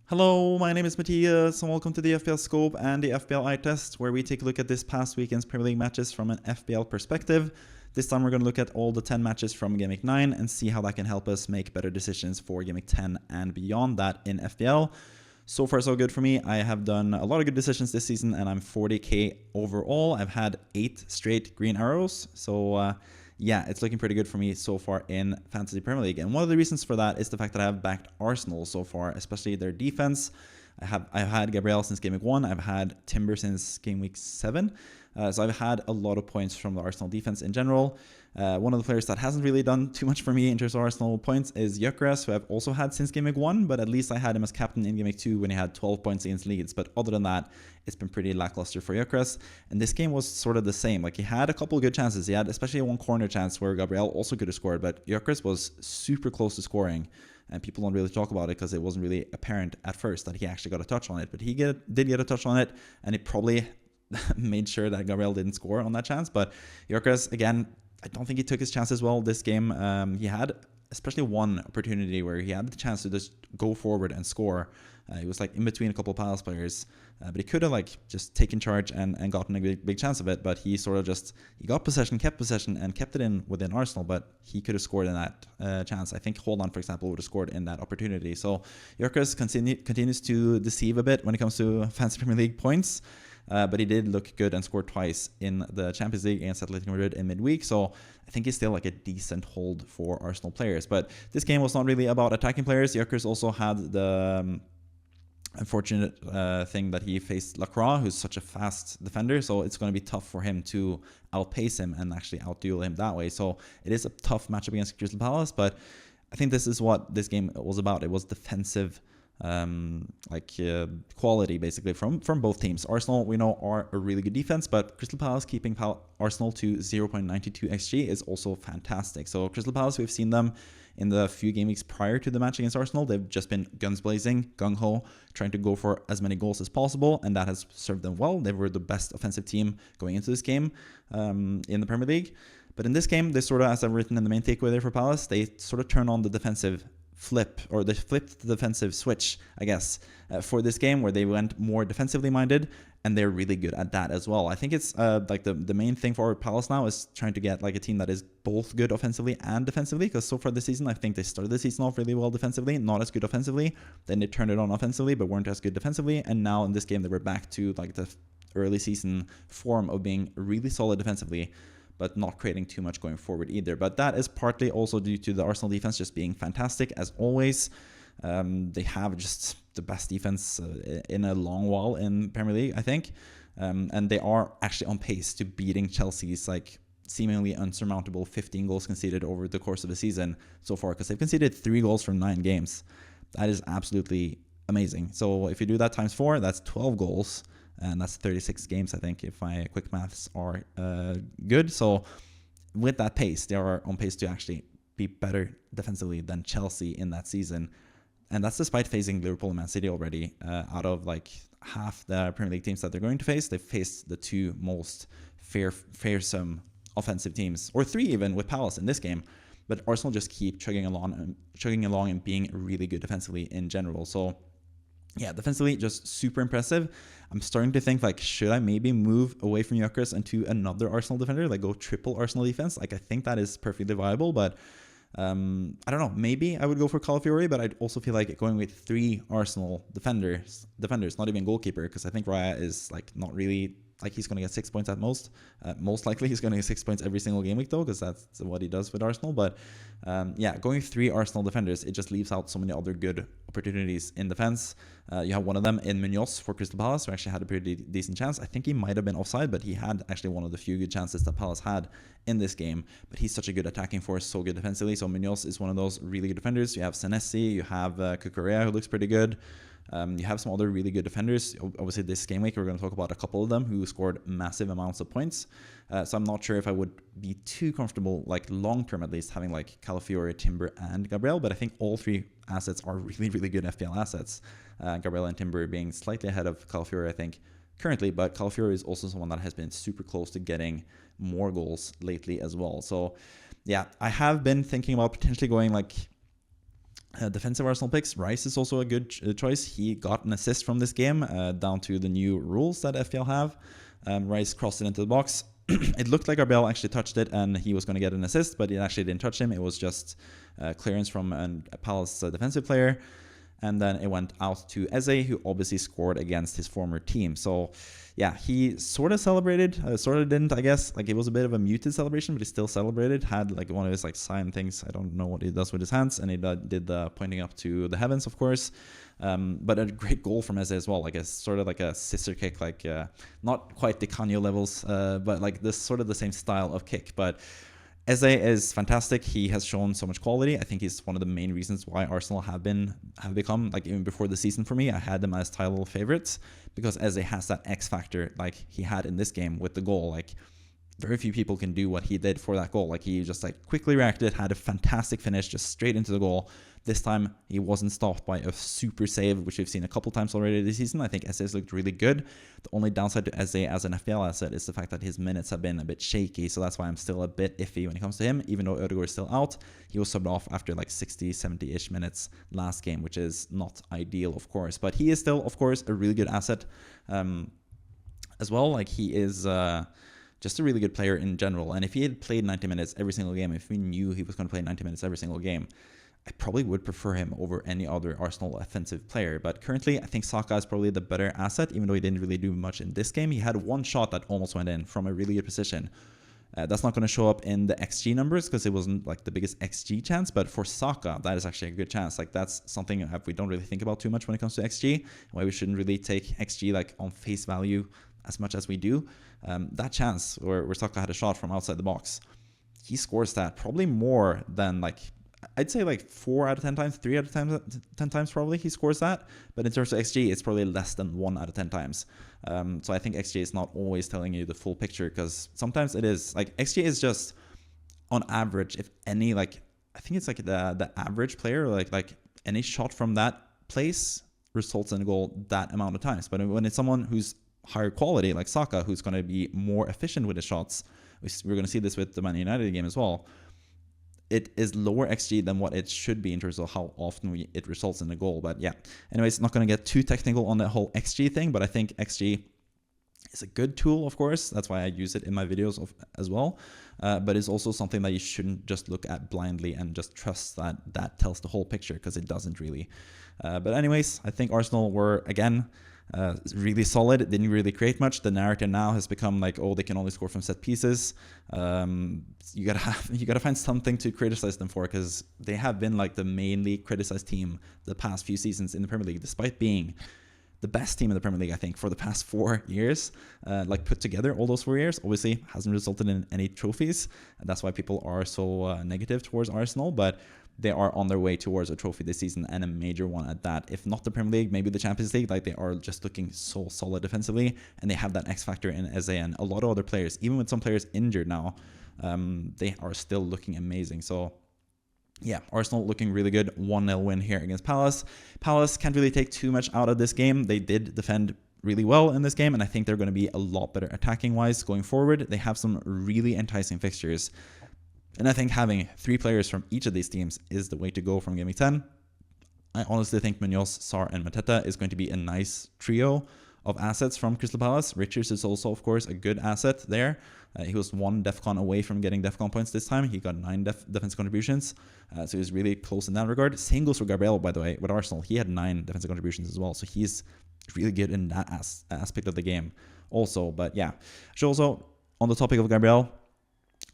Hello, my name is Matthias, and welcome to the FPL Scope and the FPL eye test, where we take a look at this past weekend's Premier League matches from an FPL perspective. This time we're going to look at all the 10 matches from Game Week 9 and see how that can help us make better decisions for Game Week 10 and beyond that in FPL. So far so good for me. I have done a lot of good decisions this season and I'm 40k overall. I've had 8 straight green arrows, so yeah, it's looking pretty good for me so far in Fantasy Premier League. And one of the reasons for that is the fact that I have backed Arsenal so far, especially their defense. I've had Gabriel since Game Week 1. I've had Timber since Game Week 7. So I've had a lot of points from the Arsenal defense in general. One of the players that hasn't really done too much for me in terms of Arsenal points is Gyökeres, who I've also had since Game Week 1, but at least I had him as captain in Game Week 2 when he had 12 points against Leeds. But other than that, it's been pretty lackluster for Gyökeres. And this game was sort of the same. Like, he had a couple of good chances. He had especially one corner chance where Gabriel also could have scored, but Gyökeres was super close to scoring. And people don't really talk about it because it wasn't really apparent at first that he actually got a touch on it. But he did get a touch on it, and it probably made sure that Gabriel didn't score on that chance. But Gyökeres, again, I don't think he took his chances well this game. He had especially one opportunity where he had the chance to just go forward and score. He was like in between a couple of Palace players, but he could have like just taken charge and gotten a big chance of it. But he sort of he got possession, kept possession, and kept it in within Arsenal. But he could have scored in that chance. I think Holland, for example, would have scored in that opportunity. So Gyökeres continues to deceive a bit when it comes to Fantasy Premier League points. But he did look good and scored twice in the Champions League against Atletico Madrid in midweek. So I think he's still like a decent hold for Arsenal players. But this game was not really about attacking players. Gyökeres also had the unfortunate thing that he faced Lacroix, who's such a fast defender. So it's going to be tough for him to outpace him and actually outduel him that way. So it is a tough matchup against Crystal Palace. But I think this is what this game was about. It was defensive quality basically from both teams. Arsenal, we know, are a really good defense, but Crystal Palace keeping Arsenal to 0.92 XG is also fantastic. So Crystal Palace, we've seen them in the few game weeks prior to the match against Arsenal. They've just been guns blazing, gung-ho, trying to go for as many goals as possible, and that has served them well. They were the best offensive team going into this game in the Premier League. But in this game, they sort of, as I've written in the main takeaway there for Palace, they sort of turn on the defensive flip, or they flipped the defensive switch, I guess, for this game, where they went more defensively minded, and they're really good at that as well. I think it's like the main thing for Palace now is trying to get like a team that is both good offensively and defensively, because so far this season, I think they started the season off really well defensively, not as good offensively, then they turned it on offensively, but weren't as good defensively, and now in this game, they were back to like the early season form of being really solid defensively, but not creating too much going forward either. But that is partly also due to the Arsenal defense just being fantastic, as always. They have just the best defense in a long while in Premier League, I think. And they are actually on pace to beating Chelsea's like seemingly unsurmountable 15 goals conceded over the course of the season so far, because they've conceded 3 goals from 9 games. That is absolutely amazing. So if you do that times 4, that's 12 goals. And that's 36 games, I think, if my quick maths are good. So with that pace, they are on pace to actually be better defensively than Chelsea in that season. And that's despite facing Liverpool and Man City already. Out of like half the Premier League teams that they're going to face, they've faced the 2 most fearsome offensive teams, or 3 even with Palace in this game. But Arsenal just keep chugging along and being really good defensively in general. So yeah, defensively, just super impressive. I'm starting to think, like, should I maybe move away from Gyökeres and to another Arsenal defender, like go triple Arsenal defense? Like, I think that is perfectly viable, but I don't know. Maybe I would go for Calafiori, but I'd also feel like going with 3 Arsenal defenders, not even goalkeeper, because I think Raya is like not really, like, he's going to get 6 points at most. Most likely he's going to get 6 points every single game week though, because that's what he does with Arsenal. But yeah, going 3 Arsenal defenders, it just leaves out so many other good opportunities in defense. You have one of them in Munoz for Crystal Palace, who actually had a pretty decent chance. I think he might have been offside, but he had actually one of the few good chances that Palace had in this game. But he's such a good attacking force, so good defensively. So Munoz is one of those really good defenders. You have Senesi, you have Cucurella, who looks pretty good. You have some other really good defenders. Obviously, this game week, we're going to talk about a couple of them who scored massive amounts of points. So I'm not sure if I would be too comfortable, like long-term at least, having like Calafiori, Timber, and Gabriel. But I think all 3 assets are really, really good FPL assets. Gabriel and Timber being slightly ahead of Calafiori, I think, currently. But Calafiori is also someone that has been super close to getting more goals lately as well. So yeah, I have been thinking about potentially going like Defensive Arsenal picks. Rice is also a good choice. He got an assist from this game, down to the new rules that FPL have. Rice crossed it into the box. It looked like Gabriel actually touched it and he was going to get an assist, but it actually didn't touch him. It was just clearance from a Palace defensive player. And then it went out to Eze, who obviously scored against his former team. So, yeah, he sort of celebrated, sort of didn't, I guess. Like, it was a bit of a muted celebration, but he still celebrated. Had, like, one of his, like, sign things. I don't know what he does with his hands. And he did the pointing up to the heavens, of course. But a great goal from Eze as well. Like, a sort of like a scissor kick. Like, not quite the Canio levels, but, like, this sort of the same style of kick. But Eze is fantastic. He has shown so much quality. I think he's one of the main reasons why Arsenal have become, like, even before the season for me, I had them as title favorites, because Eze has that X factor like he had in this game with the goal. Like, very few people can do what he did for that goal. Like, he just, like, quickly reacted, had a fantastic finish just straight into the goal. This time he wasn't stopped by a super save, which we've seen a couple times already this season. I think Eze looked really good. The only downside to Eze as an FPL asset is the fact that his minutes have been a bit shaky, so that's why I'm still a bit iffy when it comes to him. Even though Ødegaard is still out, he was subbed off after like 60, 70-ish minutes last game, which is not ideal, of course. But he is still, of course, a really good asset as well. Like, he is just a really good player in general. And if he had played 90 minutes every single game, if we knew he was going to play 90 minutes every single game, I probably would prefer him over any other Arsenal offensive player. But currently, I think Saka is probably the better asset, even though he didn't really do much in this game. He had one shot that almost went in from a really good position. That's not going to show up in the XG numbers because it wasn't like the biggest XG chance. But for Saka, that is actually a good chance. Like, that's something that we don't really think about too much when it comes to XG. Why we shouldn't really take XG like on face value as much as we do. That chance where Saka had a shot from outside the box, he scores that probably more than, like, I'd say like 4 out of 10 times, 3 out of 10 times probably he scores that. But in terms of XG, it's probably less than 1 out of 10 times. So I think XG is not always telling you the full picture, because sometimes it is. Like, XG is just on average, if any, like, I think it's like the average player, like any shot from that place results in a goal that amount of times. But when it's someone who's higher quality, like Saka, who's going to be more efficient with his shots, we're going to see this with the Man United game as well, it is lower XG than what it should be in terms of how often it results in a goal. But yeah, anyways, not going to get too technical on the whole XG thing, but I think XG is a good tool, of course. That's why I use it in my videos as well. But it's also something that you shouldn't just look at blindly and just trust that that tells the whole picture, because it doesn't really. But anyways, I think Arsenal were, again, really solid. It didn't really create much. The narrative now has become like, oh, they can only score from set pieces. You gotta find something to criticize them for, because they have been like the mainly criticized team the past few seasons in the Premier League, despite being the best team in the Premier League, I think, for the past 4 years, like put together all those 4 years. Obviously hasn't resulted in any trophies, and that's why people are so negative towards Arsenal. But they are on their way towards a trophy this season, and a major one at that. If not the Premier League, maybe the Champions League. Like, they are just looking so solid defensively, and they have that X factor in Eze and a lot of other players. Even with some players injured now, they are still looking amazing. So yeah, Arsenal looking really good. 1-0 win here against Palace. Palace can't really take too much out of this game. They did defend really well in this game, and I think they're going to be a lot better attacking wise going forward. They have some really enticing fixtures, and I think having 3 players from each of these teams is the way to go from Game Week 10. I honestly think Munoz, Sarr, and Mateta is going to be a nice trio of assets from Crystal Palace. Richards is also, of course, a good asset there. He was 1 DEFCON away from getting DEFCON points this time. He got 9 defensive contributions, so he was really close in that regard. Same goes for Gabriel, by the way, with Arsenal. He had 9 defensive contributions as well, so he's really good in that aspect of the game also. But yeah, also on the topic of Gabriel,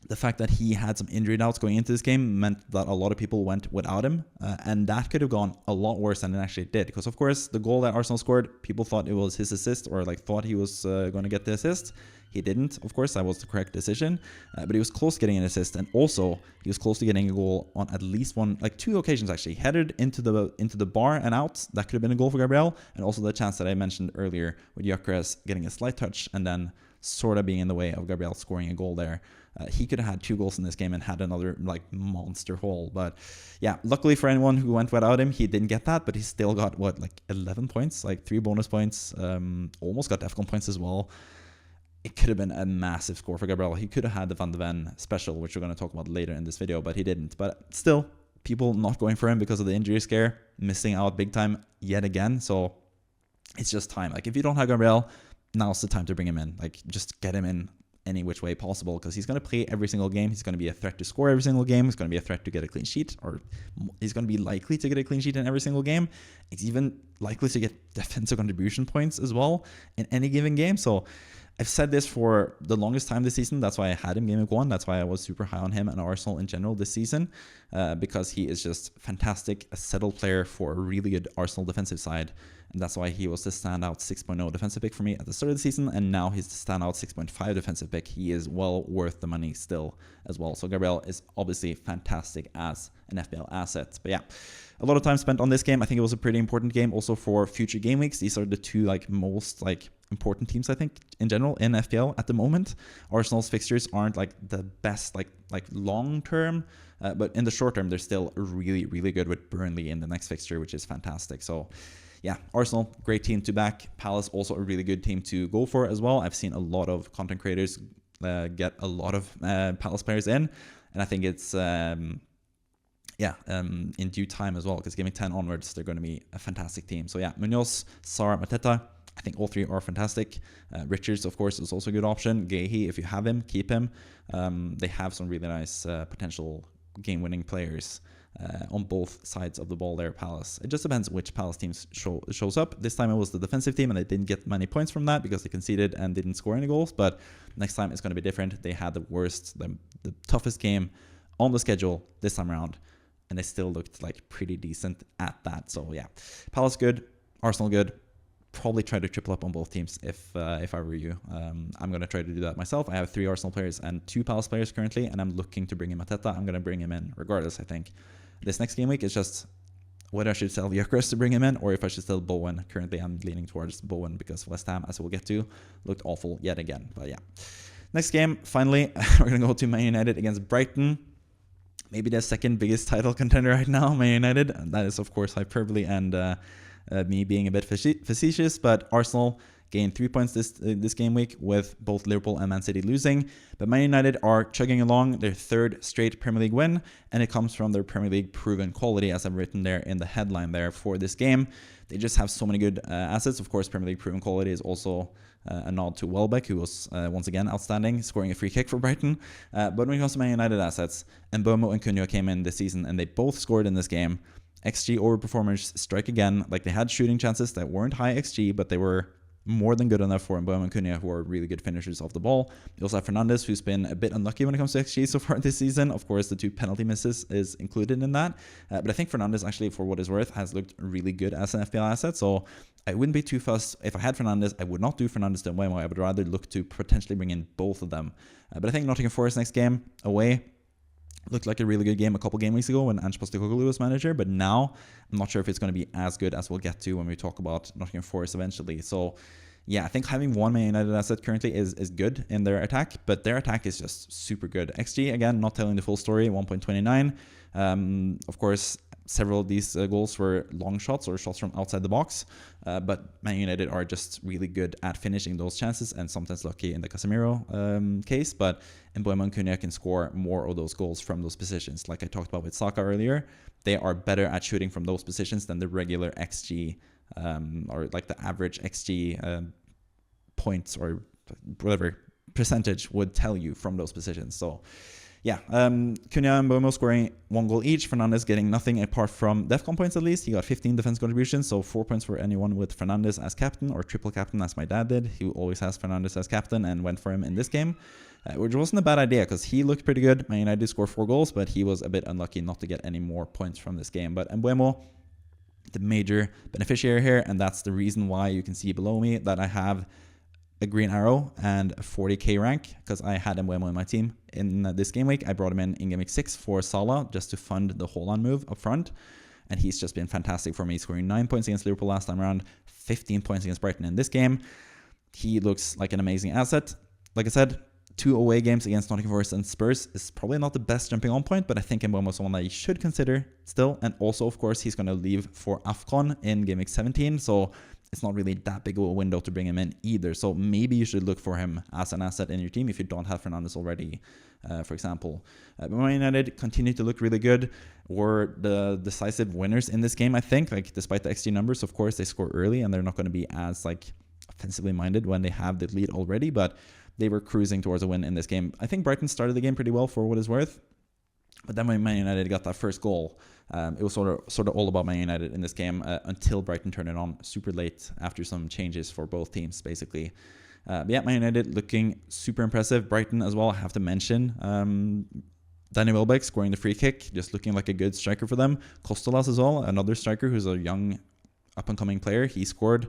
the fact that he had some injury doubts going into this game meant that a lot of people went without him, and that could have gone a lot worse than it actually did. Because of course, the goal that Arsenal scored, people thought it was his assist, or like thought he was going to get the assist. He didn't. Of course, that was the correct decision, but he was close to getting an assist, and also he was close to getting a goal on at least 2 occasions actually. Headed into the bar and out. That could have been a goal for Gabriel, and also the chance that I mentioned earlier with Gyökeres getting a slight touch and then sort of being in the way of Gabriel scoring a goal there. He could have had 2 goals in this game and had another like monster haul. But yeah, luckily for anyone who went without him, he didn't get that, but he still got 11 points, like 3 bonus points, almost got DEFCON points as well. It could have been a massive score for Gabriel. He could have had the Van de Ven special, which we're going to talk about later in this video, but he didn't. But still, people not going for him because of the injury scare, missing out big time yet again. So it's just time. Like, if you don't have Gabriel, now's the time to bring him in. Like, just get him in any which way possible, because he's going to play every single game. He's going to be a threat to score every single game. He's going to be a threat to get a clean sheet, or he's going to be likely to get a clean sheet in every single game. He's even likely to get defensive contribution points as well in any given game. So I've said this for the longest time this season. That's why I had him game week 1. That's why I was super high on him and Arsenal in general this season, because he is just fantastic, a settled player for a really good Arsenal defensive side. And that's why he was the standout 6.0 defensive pick for me at the start of the season. And now he's the standout 6.5 defensive pick. He is well worth the money still as well. So Gabriel is obviously fantastic as an FPL asset. But yeah, a lot of time spent on this game. I think it was a pretty important game also for future game weeks. These are the two most important teams, I think, in general in FPL at the moment. Arsenal's fixtures aren't the best like long term, but in the short term they're still really, really good, with Burnley in the next fixture, which is fantastic. So yeah, Arsenal, great team to back. Palace, also a really good team to go for as well. I've seen a lot of content creators get a lot of Palace players in, and I think it's in due time as well, because game 10 onwards they're going to be a fantastic team. So yeah, Munoz, Sarr, Mateta, I think all three are fantastic. Richards, of course, is also a good option. Gehi, if you have him, keep him. They have some really nice potential game-winning players on both sides of the ball there, Palace. It just depends which Palace teams shows up. This time it was the defensive team, and they didn't get many points from that because they conceded and didn't score any goals. But next time it's going to be different. They had the toughest game on the schedule this time around, and they still looked pretty decent at that. So yeah, Palace good, Arsenal good. Probably try to triple up on both teams if I were you. I'm going to try to do that myself. I have 3 Arsenal players and 2 Palace players currently, and I'm looking to bring in Mateta. I'm going to bring him in regardless, I think. This next game week is just whether I should sell Gyökeres to bring him in or if I should sell Bowen. Currently, I'm leaning towards Bowen because West Ham, as we'll get to, looked awful yet again. But yeah. Next game, finally, we're going to go to Man United against Brighton. Maybe the second biggest title contender right now, Man United. And that is, of course, hyperbole and me being a bit facetious, but Arsenal gained 3 points this game week, with both Liverpool and Man City losing. But Man United are chugging along, their 3rd straight Premier League win, and it comes from their Premier League proven quality, as I've written there in the headline there for this game. They just have so many good assets. Of course, Premier League proven quality is also a nod to Welbeck, who was once again outstanding, scoring a free kick for Brighton. But when it comes to Man United assets, Mbeumo and Cunha came in this season, and they both scored in this game. XG overperformers strike again. They had shooting chances that weren't high XG, but they were more than good enough for Mbeumo and Cunha, who are really good finishers off the ball. You also have Fernandes, who's been a bit unlucky when it comes to XG so far this season. Of course, the 2 penalty misses is included in that. But I think Fernandes, actually, for what it's worth, has looked really good as an FPL asset. So I wouldn't be too fussed. If I had Fernandes, I would not do Fernandes to Mbeumo. I would rather look to potentially bring in both of them. But I think Nottingham Forest next game, away, looked like a really good game a couple game weeks ago when Ange Postecoglou was manager, but now I'm not sure if it's going to be as good as we'll get to when we talk about Nottingham Forest eventually. So yeah, I think having one Man United asset currently is good in their attack, but their attack is just super good. XG, again, not telling the full story, 1.29. Of course, several of these goals were long shots or shots from outside the box, but Man United are just really good at finishing those chances, and sometimes lucky in the Casemiro case. But Mbeumo and Cunha can score more of those goals from those positions. Like I talked about with Saka earlier, they are better at shooting from those positions than the regular XG or the average XG points or whatever percentage would tell you from those positions. So yeah, Cunha and Mbeumo scoring 1 goal each. Fernandes getting nothing apart from DEFCON points at least. He got 15 defense contributions, so 4 points for anyone with Fernandes as captain, or triple captain as my dad did. He always has Fernandes as captain and went for him in this game, which wasn't a bad idea because he looked pretty good. Man United scored 4 goals, but he was a bit unlucky not to get any more points from this game. But Mbeumo, the major beneficiary here, and that's the reason why you can see below me that I have a green arrow and a 40k rank, because I had Mbeumo in my team in this game week. I brought him in game week 6 for Salah just to fund the Haaland move up front, and he's just been fantastic for me, scoring 9 points against Liverpool last time around, 15 points against Brighton in this game. He looks like an amazing asset. Like I said, 2 away games against Nottingham Forest and Spurs is probably not the best jumping on point, but I think Mbeumo is someone that you should consider still. And also, of course, he's going to leave for AFCON in game week 17, so it's not really that big of a window to bring him in either. So maybe you should look for him as an asset in your team if you don't have Fernandes already, for example. Man United continue to look really good, were the decisive winners in this game, I think. Like, despite the XG numbers, of course, they score early and they're not going to be as like offensively minded when they have the lead already, but they were cruising towards a win in this game. I think Brighton started the game pretty well for what it's worth. But then when Man United got that first goal, it was sort of all about Man United in this game until Brighton turned it on super late after some changes for both teams, basically. But yeah, Man United looking super impressive. Brighton as well, I have to mention. Danny Welbeck scoring the free kick, just looking like a good striker for them. Costolas as well, another striker who's a young up-and-coming player. He scored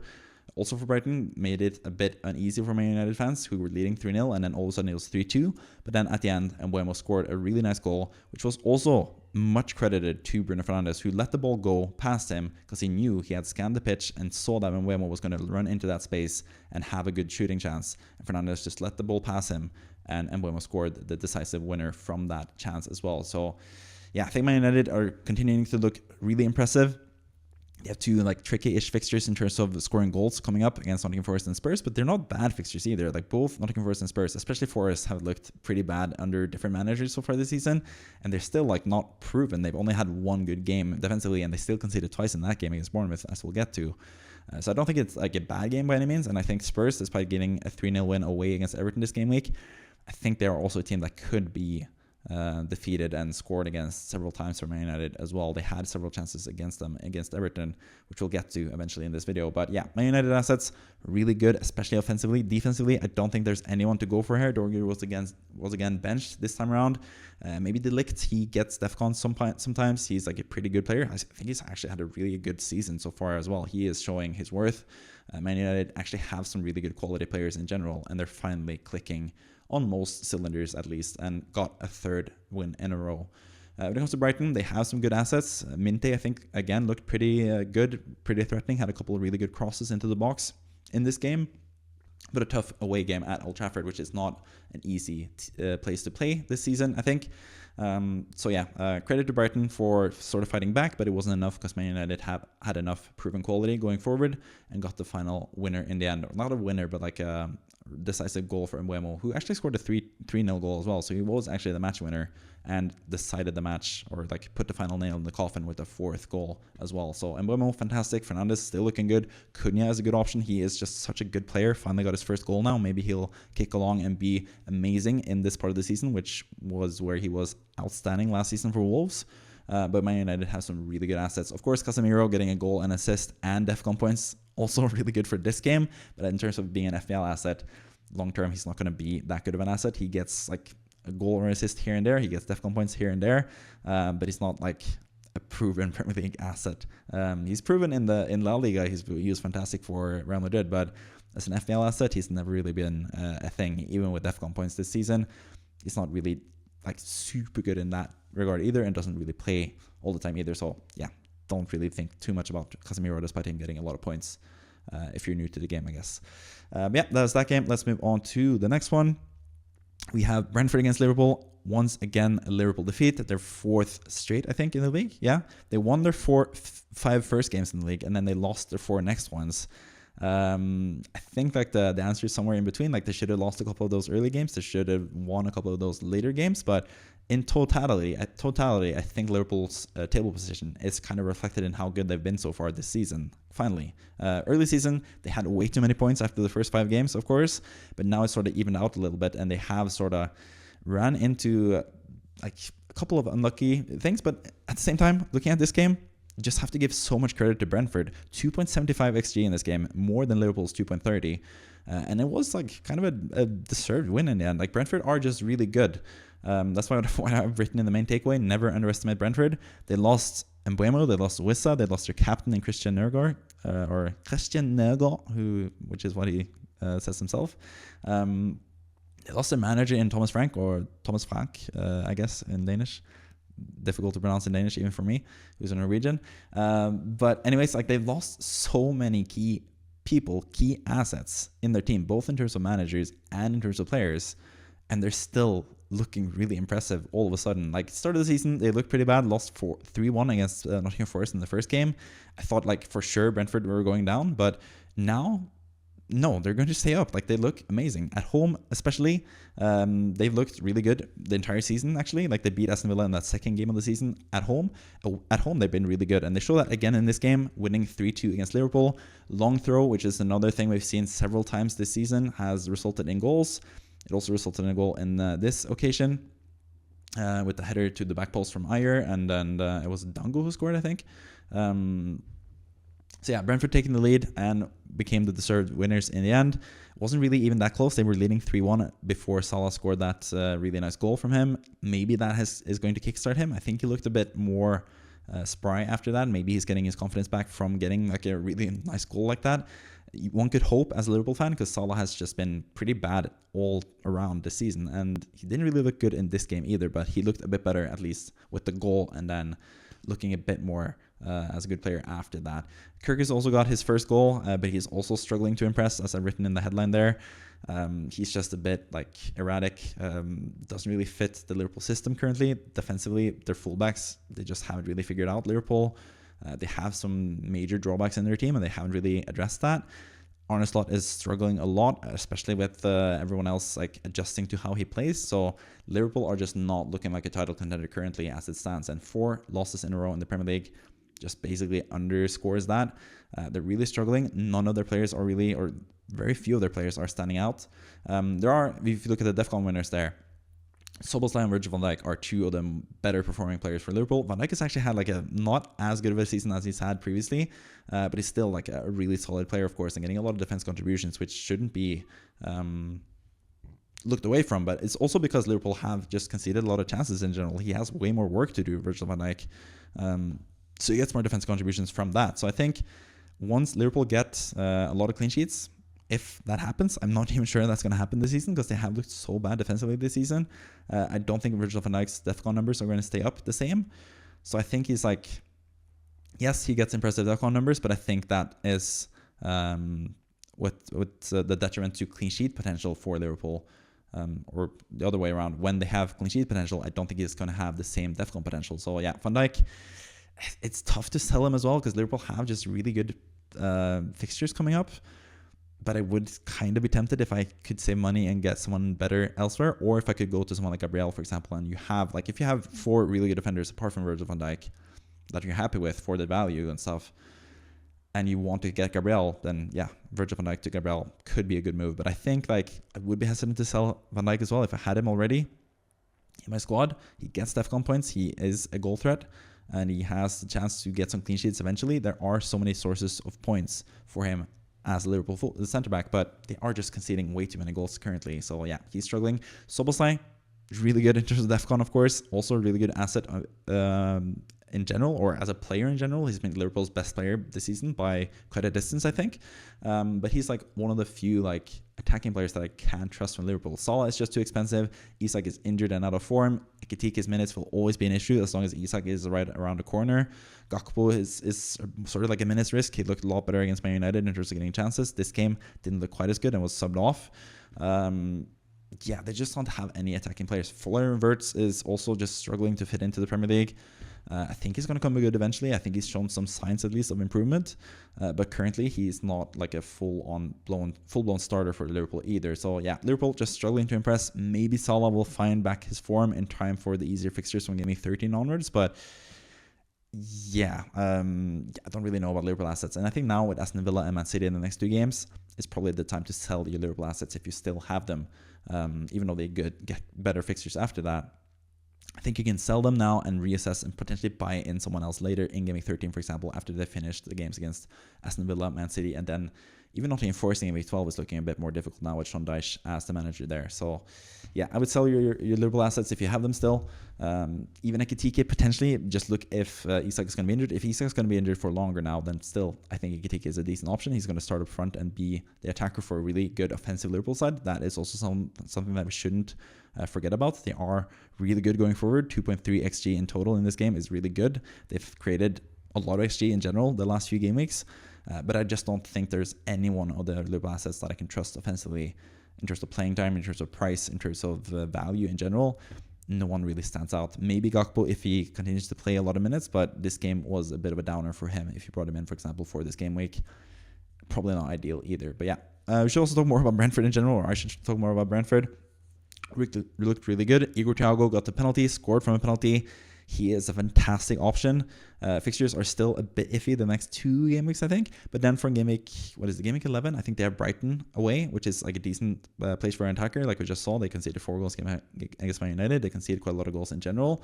also for Brighton, made it a bit uneasy for Man United fans who were leading 3-0, and then all of a sudden it was 3-2. But then at the end, Mbeumo scored a really nice goal, which was also much credited to Bruno Fernandes, who let the ball go past him because he knew he had scanned the pitch and saw that Mbeumo was going to run into that space and have a good shooting chance. And Fernandes just let the ball pass him, and Mbeumo scored the decisive winner from that chance as well. So yeah, I think Man United are continuing to look really impressive. They have two like tricky-ish fixtures in terms of scoring goals coming up against Nottingham Forest and Spurs, but they're not bad fixtures either. Like, both Nottingham Forest and Spurs, especially Forest, have looked pretty bad under different managers so far this season, and they're still like not proven. They've only had one good game defensively, and they still conceded twice in that game against Bournemouth, as we'll get to. So I don't think it's like a bad game by any means, and I think Spurs, despite getting a 3-0 win away against Everton this game week, I think they're also a team that could be defeated and scored against several times for Man United as well. They had several chances against them against Everton, which we'll get to eventually in this video. But yeah, Man United assets really good, especially offensively. Defensively, I don't think there's anyone to go for here. Dorgu was again benched this time around. Maybe De Ligt, he gets DEFCON sometimes. He's like a pretty good player. I think he's actually had a really good season so far as well. He is showing his worth. Man United actually have some really good quality players in general, and they're finally clicking on most cylinders at least, and got a third win in a row. When it comes to Brighton, they have some good assets. Minte, I think, again, looked pretty good, pretty threatening, had a couple of really good crosses into the box in this game, but a tough away game at Old Trafford, which is not an easy place to play this season, I think. So yeah, credit to Brighton for sort of fighting back, but it wasn't enough because Man United had enough proven quality going forward and got the final winner in the end. Not a winner, but like a decisive goal for Mbeumo, who actually scored a 3-0 goal as well. So he was actually the match winner and decided the match, or like put the final nail in the coffin with a fourth goal as well. So Mbeumo, fantastic. Fernandes still looking good. Cunha is a good option. He is just such a good player. Finally got his first goal now. Maybe he'll kick along and be amazing in this part of the season, which was where he was outstanding last season for Wolves. But Man United has some really good assets. Of course, Casemiro getting a goal and assist and DEFCON points, also really good for this game. But in terms of being an FPL asset, long term, he's not going to be that good of an asset. He gets like a goal or assist here and there. He gets DEFCON points here and there. But he's not like a proven Premier League asset. He's proven in La Liga. He was fantastic for Real Madrid. But as an FPL asset, he's never really been a thing. Even with DEFCON points this season, he's not really like super good in that regard either, and doesn't really play all the time either. So yeah, don't really think too much about Casemiro despite him getting a lot of points if you're new to the game, I guess. Yeah, that's that game. Let's move on to the next one. We have Brentford against Liverpool. Once again, a Liverpool defeat. Their fourth straight, I think, in the league. Yeah, they won their 5 first games in the league, and then they lost their 4 next ones. I think like the answer is somewhere in between. Like, they should have lost a couple of those early games. They should have won a couple of those later games. But in totality, I think Liverpool's table position is kind of reflected in how good they've been so far this season. Finally, early season, they had way too many points after the first 5 games, of course. But now it's sort of evened out a little bit, and they have sort of ran into like a couple of unlucky things. But at the same time, looking at this game, you just have to give so much credit to Brentford. 2.75 XG in this game, more than Liverpool's 2.30. And it was like kind of a deserved win in the end. Like, Brentford are just really good. That's why I've written in the main takeaway, never underestimate Brentford. They lost Mbeumo, they lost Wissa, they lost their captain in Christian Nergård, which is what he says himself. They lost their manager in Thomas Frank, I guess, in Danish. Difficult to pronounce in Danish, even for me, who's a Norwegian. But anyways, like, they've lost so many key assets in their team, both in terms of managers and in terms of players, and they're still looking really impressive all of a sudden. Like, start of the season, they looked pretty bad, lost 3-1 against Nottingham Forest in the first game. I thought, like, for sure Brentford were going down, but Now, no, they're going to stay up. Like, they look amazing at home, especially. They've looked really good the entire season, actually. Like, they beat Aston Villa in that second game of the season at home. At home, they've been really good, and they show that again in this game, winning 3-2 against Liverpool. Long throw, which is another thing we've seen several times this season, has resulted in goals. It also resulted in a goal in this occasion with the header to the back post from Ayer, and then it was Dango who scored, I think. So yeah, Brentford taking the lead and became the deserved winners in the end. It wasn't really even that close. They were leading 3-1 before Salah scored that really nice goal from him. Maybe that is going to kickstart him. I think he looked a bit more spry after that. Maybe he's getting his confidence back from getting like a really nice goal like that. One could hope as a Liverpool fan, because Salah has just been pretty bad all around this season, and he didn't really look good in this game either, but he looked a bit better at least with the goal, and then looking a bit more as a good player after that. Kirk has also got his first goal, but he's also struggling to impress, as I've written in the headline there. He's just a bit like erratic, doesn't really fit the Liverpool system currently. Defensively, their fullbacks, they just haven't really figured out Liverpool. They have some major drawbacks in their team, and they haven't really addressed that. Arne Slot is struggling a lot, especially with everyone else like adjusting to how he plays. So Liverpool are just not looking like a title contender currently as it stands, and 4 losses in a row in the Premier League just basically underscores that. They're really struggling. None of their players are really, or very few of their players are standing out. There are, if you look at the DEFCON winners there, Szoboszlai and Virgil van Dijk are 2 of the better performing players for Liverpool. Van Dijk has actually had like a not as good of a season as he's had previously, but he's still like a really solid player, of course, and getting a lot of defense contributions, which shouldn't be looked away from. But it's also because Liverpool have just conceded a lot of chances in general. He has way more work to do, Virgil van Dijk. So he gets more defense contributions from that. So I think once Liverpool get a lot of clean sheets, if that happens, I'm not even sure that's going to happen this season, because they have looked so bad defensively this season. I don't think Virgil van Dijk's DEFCON numbers are going to stay up the same. So I think he's like, yes, he gets impressive DEFCON numbers, but I think that is with the detriment to clean sheet potential for Liverpool, or the other way around. When they have clean sheet potential, I don't think he's going to have the same DEFCON potential. So yeah, Van Dijk, it's tough to sell him as well, because Liverpool have just really good fixtures coming up. But I would kind of be tempted if I could save money and get someone better elsewhere, or if I could go to someone like Gabriel, for example, and you have, like, if you have 4 really good defenders apart from Virgil van Dijk that you're happy with for the value and stuff, and you want to get Gabriel, then yeah, Virgil van Dijk to Gabriel could be a good move. But I think like I would be hesitant to sell Van Dijk as well if I had him already in my squad. He gets DEFCON points, he is a goal threat, and he has the chance to get some clean sheets eventually. There are so many sources of points for him as a Liverpool centre back, but they are just conceding way too many goals currently. So yeah, he's struggling. Szoboszlai, really good in terms of DEFCON, of course. Also a really good asset in general, or as a player in general. He's been Liverpool's best player this season by quite a distance, I think. But he's like one of the few like attacking players that I can't trust from Liverpool. Salah is just too expensive. Isak is injured and out of form. Ekitike's minutes will always be an issue as long as Isak is right around the corner. Gakpo is sort of like a minutes risk. He looked a lot better against Man United in terms of getting chances. This game didn't look quite as good and was subbed off. Yeah, they just don't have any attacking players. Florian Wirtz is also just struggling to fit into the Premier League. I think he's going to come good eventually. I think he's shown some signs at least of improvement. But currently he's not like a full-blown starter for Liverpool either. So yeah, Liverpool just struggling to impress. Maybe Salah will find back his form in time for the easier fixtures from Game 13 onwards. But yeah, I don't really know about Liverpool assets. And I think now with Aston Villa and Man City in the next 2 games, it's probably the time to sell your Liverpool assets if you still have them. Even though they get better fixtures after that. I think you can sell them now and reassess and potentially buy in someone else later in Game 13, for example, after they finish the games against Aston Villa, Man City, and then even not enforcing Game 12 is looking a bit more difficult now with Sean Dyche as the manager there. So yeah, I would sell your Liverpool assets if you have them still. Even Ekitike, potentially, just look if Isak is going to be injured. If Isak is going to be injured for longer now, then still, I think Ekitike is a decent option. He's going to start up front and be the attacker for a really good offensive Liverpool side. That is also something that we shouldn't forget about. They are really good going forward. 2.3 XG in total in this game is really good. They've created a lot of XG in general the last few game weeks. But I just don't think there's any one of the Liverpool assets that I can trust offensively in terms of playing time, in terms of price, in terms of value in general. No one really stands out. Maybe Gakpo if he continues to play a lot of minutes, but this game was a bit of a downer for him if you brought him in, for example, for this game week. probably not ideal either. But yeah, we should also talk more about Brentford in general, or I should talk more about Brentford. Looked really good. Igor Thiago got the penalty, scored from a penalty. He is a fantastic option. Fixtures are still a bit iffy the next 2 game weeks, I think. But then from game week, game week 11? I think they have Brighton away, which is like a decent place for an attacker. Like we just saw, they conceded 4 goals against Man United. They conceded quite a lot of goals in general.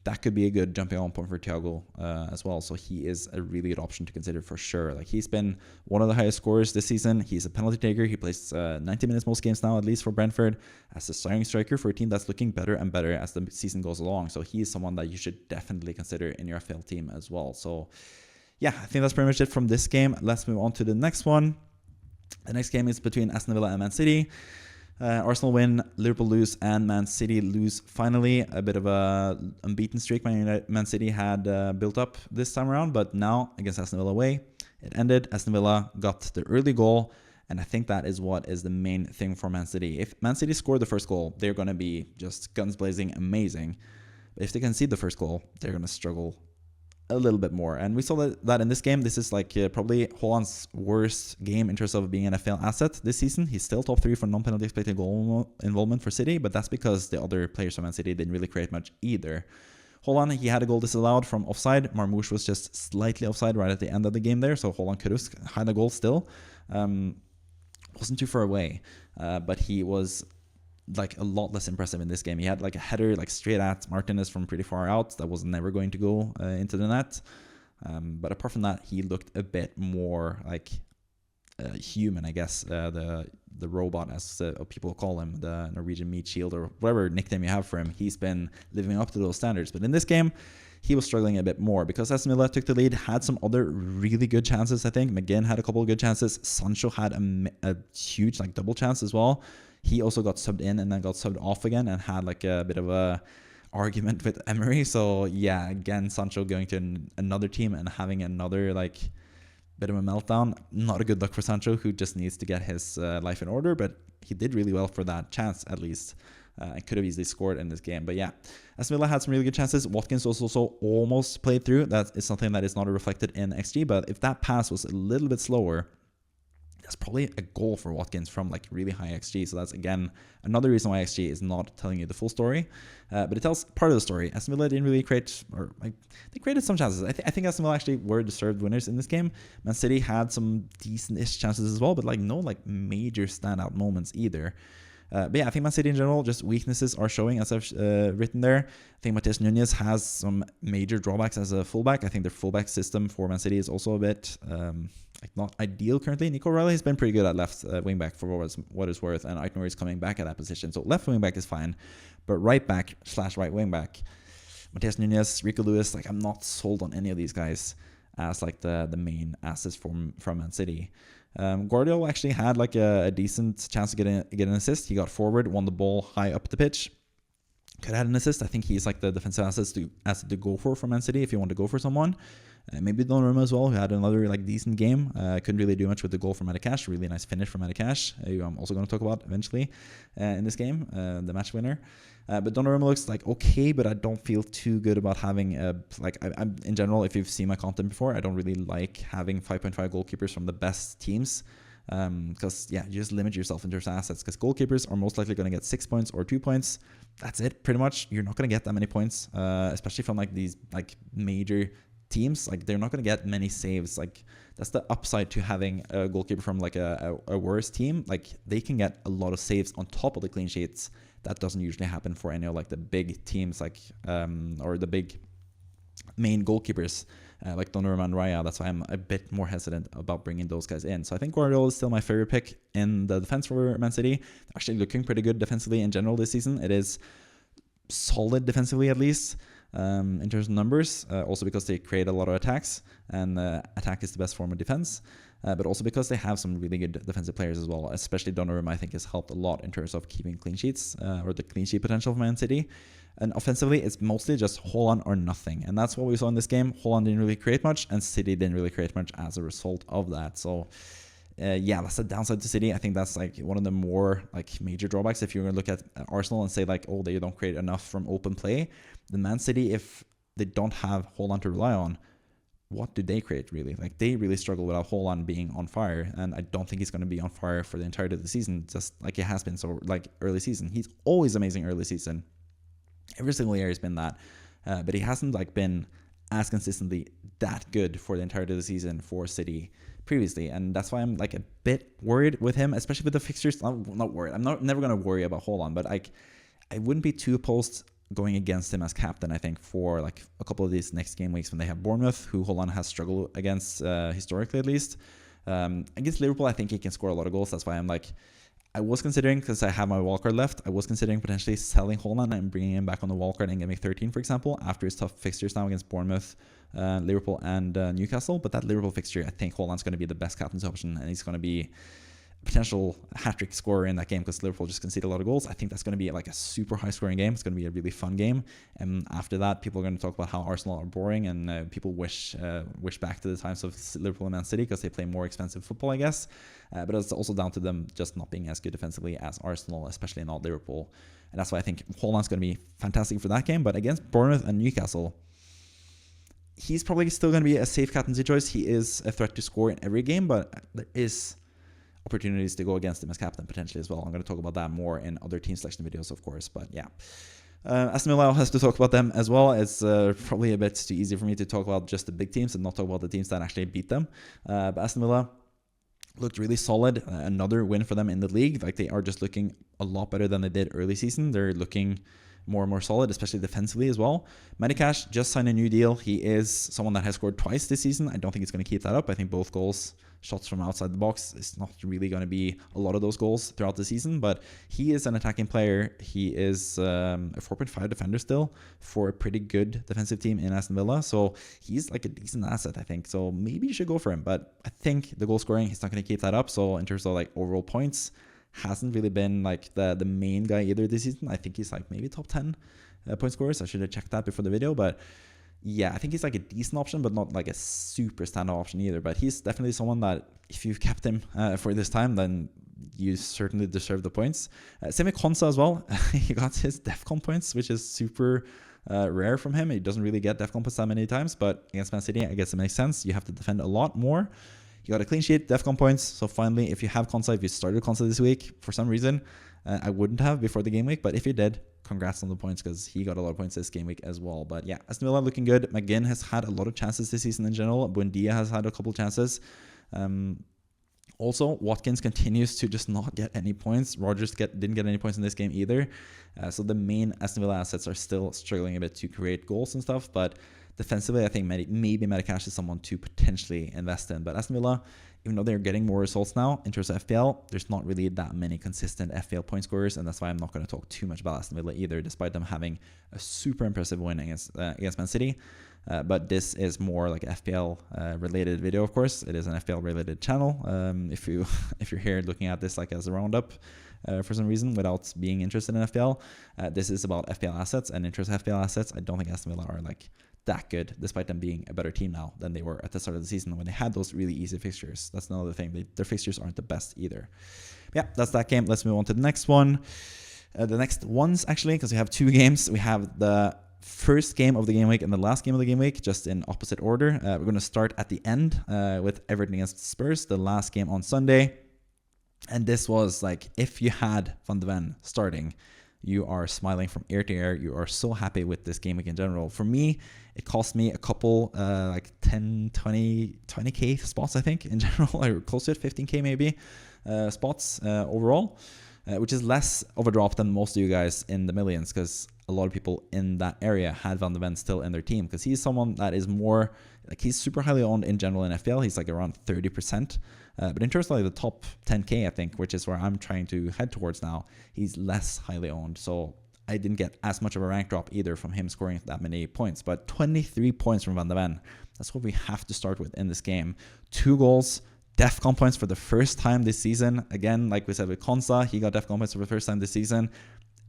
That could be a good jumping on point for Thiago as well. So he is a really good option to consider for sure. Like he's been one of the highest scorers this season. He's a penalty taker. He plays 90 minutes most games now, at least for Brentford, as a starting striker for a team that's looking better and better as the season goes along. So he is someone that you should definitely consider in your FPL team as well. So yeah, I think that's pretty much it from this game. Let's move on to the next one. The next game is between Aston Villa and Man City. Arsenal win, Liverpool lose, and Man City lose finally. A bit of a unbeaten streak Man City had built up this time around, but now against Aston Villa away, it ended. Aston Villa got the early goal, and I think that is what is the main thing for Man City. If Man City score the first goal, they're going to be just guns blazing amazing. But if they concede the first goal, they're going to struggle a little bit more. And we saw that in this game. This is like probably Haaland's worst game in terms of being an FPL asset this season. He's still top 3 for non-penalty expected goal involvement for City, but that's because the other players from Man City didn't really create much either. Haaland, he had a goal disallowed from offside. Marmoush was just slightly offside right at the end of the game there, so Haaland could have had a goal still. Wasn't too far away, but he was like a lot less impressive in this game. He had like a header like straight at Martinez from pretty far out that was never going to go into the net. But apart from that, he looked a bit more like human, I guess. The robot, as people call him, the Norwegian meat shield or whatever nickname you have for him. He's been living up to those standards. But in this game, he was struggling a bit more because Aston Villa took the lead, had some other really good chances, I think. McGinn had a couple of good chances. Sancho had a huge like double chance as well. He also got subbed in and then got subbed off again and had like a bit of a argument with Emery. So yeah, again, Sancho going to another team and having another like bit of a meltdown. Not a good look for Sancho, who just needs to get his life in order, but he did really well for that chance at least. And could have easily scored in this game. But yeah, Aston Villa had some really good chances. Watkins also almost played through. That is something that is not reflected in XG, but if that pass was a little bit slower, that's probably a goal for Watkins from like really high XG. So that's again another reason why XG is not telling you the full story, but it tells part of the story. Aston Villa didn't really create, or like they created some chances. I think Aston Villa actually were deserved winners in this game. Man City had some decent-ish chances as well, but like no like major standout moments either. But yeah, I think Man City in general, just weaknesses are showing, as I've written there. I think Matheus Nunes has some major drawbacks as a fullback. I think their fullback system for Man City is also a bit like not ideal currently. Nico Riley has been pretty good at left wing-back for what it's worth, and Aitnour is coming back at that position. So left wing-back is fine, but right-back / right wing-back, Matheus Nunes, Rico Lewis, like I'm not sold on any of these guys as like the main assets from Man City. Guardiola actually had like a decent chance to get an assist. He got forward, won the ball high up the pitch. Could have had an assist. I think he's like the defensive asset to go for Man City if you want to go for someone. Maybe Donnarumma as well, who had another like decent game. Couldn't really do much with the goal from Matakash. Really nice finish from Matakash, who I'm also going to talk about eventually in this game, the match winner. But Donnarumma looks like okay, but I don't feel too good about having I'm in general, if you've seen my content before, I don't really like having 5.5 goalkeepers from the best teams. Because you just limit yourself in terms of assets, because goalkeepers are most likely going to get 6 points or 2 points. That's it, pretty much. You're not going to get that many points, especially from like these like major teams. Like they're not going to get many saves. Like that's the upside to having a goalkeeper from like a worse team. Like they can get a lot of saves on top of the clean sheets. That doesn't usually happen for any of like the big teams, like or the big main goalkeepers like Donnarumma and Raya. That's why I'm a bit more hesitant about bringing those guys in. So I think Guardiola is still my favorite pick in the defense for Man City. They're actually looking pretty good defensively in general this season. It is solid defensively at least in terms of numbers, also because they create a lot of attacks, and attack is the best form of defense. But also because they have some really good defensive players as well, especially Donnarumma, I think, has helped a lot in terms of keeping clean sheets or the clean sheet potential of Man City. And offensively, it's mostly just Haaland or nothing. And that's what we saw in this game. Haaland didn't really create much, and City didn't really create much as a result of that. So, that's the downside to City. I think that's like one of the more like major drawbacks. If you're going to look at Arsenal and say like, oh, they don't create enough from open play, then Man City, if they don't have Haaland to rely on, what do they create really? Like, they really struggle without Haaland being on fire, and I don't think he's going to be on fire for the entirety of the season, just like it has been. So like early season, he's always amazing early season. Every single year he's been that, but he hasn't like been as consistently that good for the entirety of the season for City previously, and that's why I'm like a bit worried with him, especially with the fixtures. I'm not worried. I'm never going to worry about Haaland, but like I wouldn't be too opposed going against him as captain, I think, for like a couple of these next game weeks when they have Bournemouth, who Haaland has struggled against historically at least. Against Liverpool, I think he can score a lot of goals. That's why I'm like, I was considering, because I have my wildcard left, I was considering potentially selling Haaland and bringing him back on the wildcard and getting 13, for example, after his tough fixtures now against Bournemouth, Liverpool, and Newcastle. But that Liverpool fixture, I think Haaland's going to be the best captain's option, and he's going to be potential hat-trick scorer in that game because Liverpool just conceded a lot of goals. I think that's going to be like a super high-scoring game. It's going to be a really fun game. And after that, people are going to talk about how Arsenal are boring, and people wish back to the times of Liverpool and Man City because they play more expensive football, I guess. But it's also down to them just not being as good defensively as Arsenal, especially not Liverpool. And that's why I think Haaland's going to be fantastic for that game. But against Bournemouth and Newcastle, he's probably still going to be a safe captaincy choice. He is a threat to score in every game, but there is opportunities to go against him as captain potentially as well. I'm going to talk about that more in other team selection videos, of course, but yeah. Aston Villa has to talk about them as well. It's probably a bit too easy for me to talk about just the big teams and not talk about the teams that actually beat them. But Aston Villa looked really solid. Another win for them in the league. Like, they are just looking a lot better than they did early season. They're looking more and more solid, especially defensively as well. Medicash just signed a new deal. He is someone that has scored twice this season. I don't think he's going to keep that up. I think both goals, shots from outside the box, it's not really going to be a lot of those goals throughout the season, but he is an attacking player. He is a 4.5 defender still for a pretty good defensive team in Aston Villa, so he's like a decent asset, I think. So maybe you should go for him, but I think the goal scoring, he's not going to keep that up. So in terms of like overall points, hasn't really been like the main guy either this season. I think he's like maybe top 10 point scorers. I should have checked that before the video, but yeah, I think he's like a decent option, but not like a super standout option either. But he's definitely someone that if you've kept him for this time, then you certainly deserve the points. Same with Konsa as well. He got his DEFCON points, which is super rare from him. He doesn't really get DEFCON points that many times, but against Man City, I guess it makes sense. You have to defend a lot more. You got a clean sheet, DEFCON points. So finally, if you have Konsa, if you started Konsa this week, for some reason, I wouldn't have before the game week, but if you did, congrats on the points because he got a lot of points this game week as well. But yeah, Aston Villa looking good. McGinn has had a lot of chances this season in general. Buendia has had a couple chances. Also, Watkins continues to just not get any points. Rodgers didn't get any points in this game either. So the main Aston Villa assets are still struggling a bit to create goals and stuff, but defensively, I think maybe Medicash is someone to potentially invest in. But Aston Villa, even though they're getting more results now in terms of FPL, there's not really that many consistent FPL point scorers, and that's why I'm not going to talk too much about Aston Villa either, despite them having a super impressive win against Man City. But this is more like an FPL related video, of course. It is an FPL related channel. If you're here looking at this like as a roundup for some reason without being interested in FPL, this is about FPL assets, and in terms of FPL assets, I don't think Aston Villa are like that good, despite them being a better team now than they were at the start of the season when they had those really easy fixtures. That's another thing. Their fixtures aren't the best either. Yeah, that's that game. Let's move on to the next one. The next ones, actually, because we have two games. We have the first game of the game week and the last game of the game week, just in opposite order. We're going to start at the end with Everton against Spurs, the last game on Sunday. And this was like, if you had Van de Ven starting, you are smiling from ear to ear. You are so happy with this game week in general. For me, it cost me a couple, like 10, 20K spots, I think, in general, or close to it, 15K maybe spots overall, which is less of a drop than most of you guys in the millions, because a lot of people in that area had Van de Ven still in their team, because he's someone that is more, like, he's super highly owned in general in FPL. He's like around 30%. But in terms of like the top 10K, I think, which is where I'm trying to head towards now, he's less highly owned. So I didn't get as much of a rank drop either from him scoring that many points. But 23 points from Van de Ven, that's what we have to start with in this game. 2 goals, DEFCON points for the first time this season. Again, like we said with Konsa, he got DEFCON points for the first time this season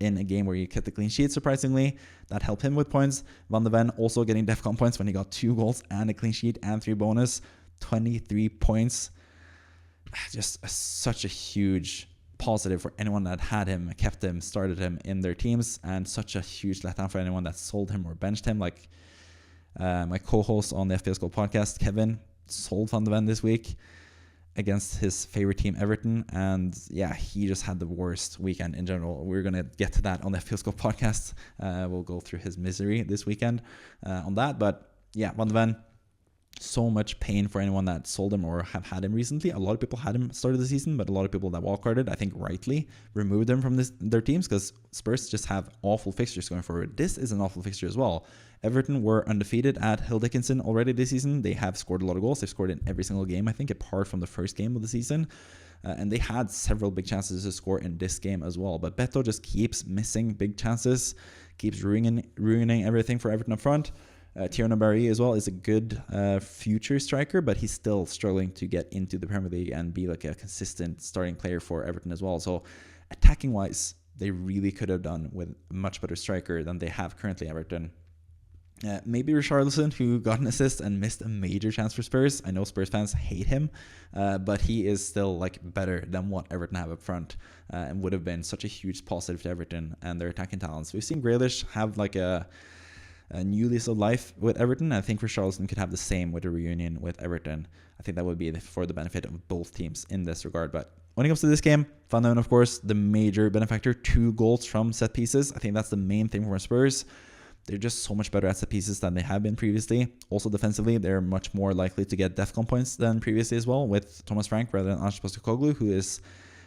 in a game where he kept the clean sheet, surprisingly. That helped him with points. Van de Ven also getting DEFCON points when he got 2 goals and a clean sheet and 3 bonus. 23 points. Just such a huge positive for anyone that had him, kept him, started him in their teams, and such a huge letdown for anyone that sold him or benched him. Like, My co-host on the FPL Squad podcast, Kevin, sold Van de Ven this week against his favorite team, Everton, and yeah, he just had the worst weekend in general. We're going to get to that on the FPL Squad podcast. We'll go through his misery this weekend on that, but yeah, Van de Ven, so much pain for anyone that sold him or have had him recently. A lot of people had him started the season, but a lot of people that wildcarded, I think rightly, removed him from their teams because Spurs just have awful fixtures going forward. This is an awful fixture as well. Everton were undefeated at Hill Dickinson already this season. They have scored a lot of goals. They've scored in every single game, I think, apart from the first game of the season. And they had several big chances to score in this game as well. But Beto just keeps missing big chances, keeps ruining everything for Everton up front. Tierno Barry as well is a good future striker, but he's still struggling to get into the Premier League and be like a consistent starting player for Everton as well. So attacking wise, they really could have done with a much better striker than they have currently, Everton. Maybe Richarlison, who got an assist and missed a major chance for Spurs. I know Spurs fans hate him, but he is still like better than what Everton have up front, and would have been such a huge positive to Everton and their attacking talents. We've seen Grealish have like a new lease of life with Everton. I think Richarlison could have the same with a reunion with Everton. I think that would be for the benefit of both teams in this regard. But when it comes to this game, Van de Ven, of course, the major benefactor, 2 goals from set pieces. I think that's the main thing for Spurs. They're just so much better at set pieces than they have been previously. Also defensively, they're much more likely to get DEFCON points than previously as well, with Thomas Frank rather than Ange Postecoglou, who is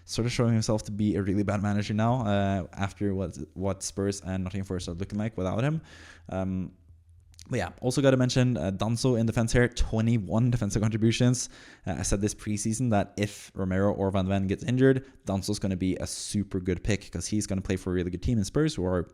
sort of showing himself to be a really bad manager now after what Spurs and Nottingham Forest are looking like without him. But yeah, also got to mention Danso in defense here, 21 defensive contributions. I said this preseason that if Romero or Van de Ven gets injured, Danso's going to be a super good pick because he's going to play for a really good team in Spurs who are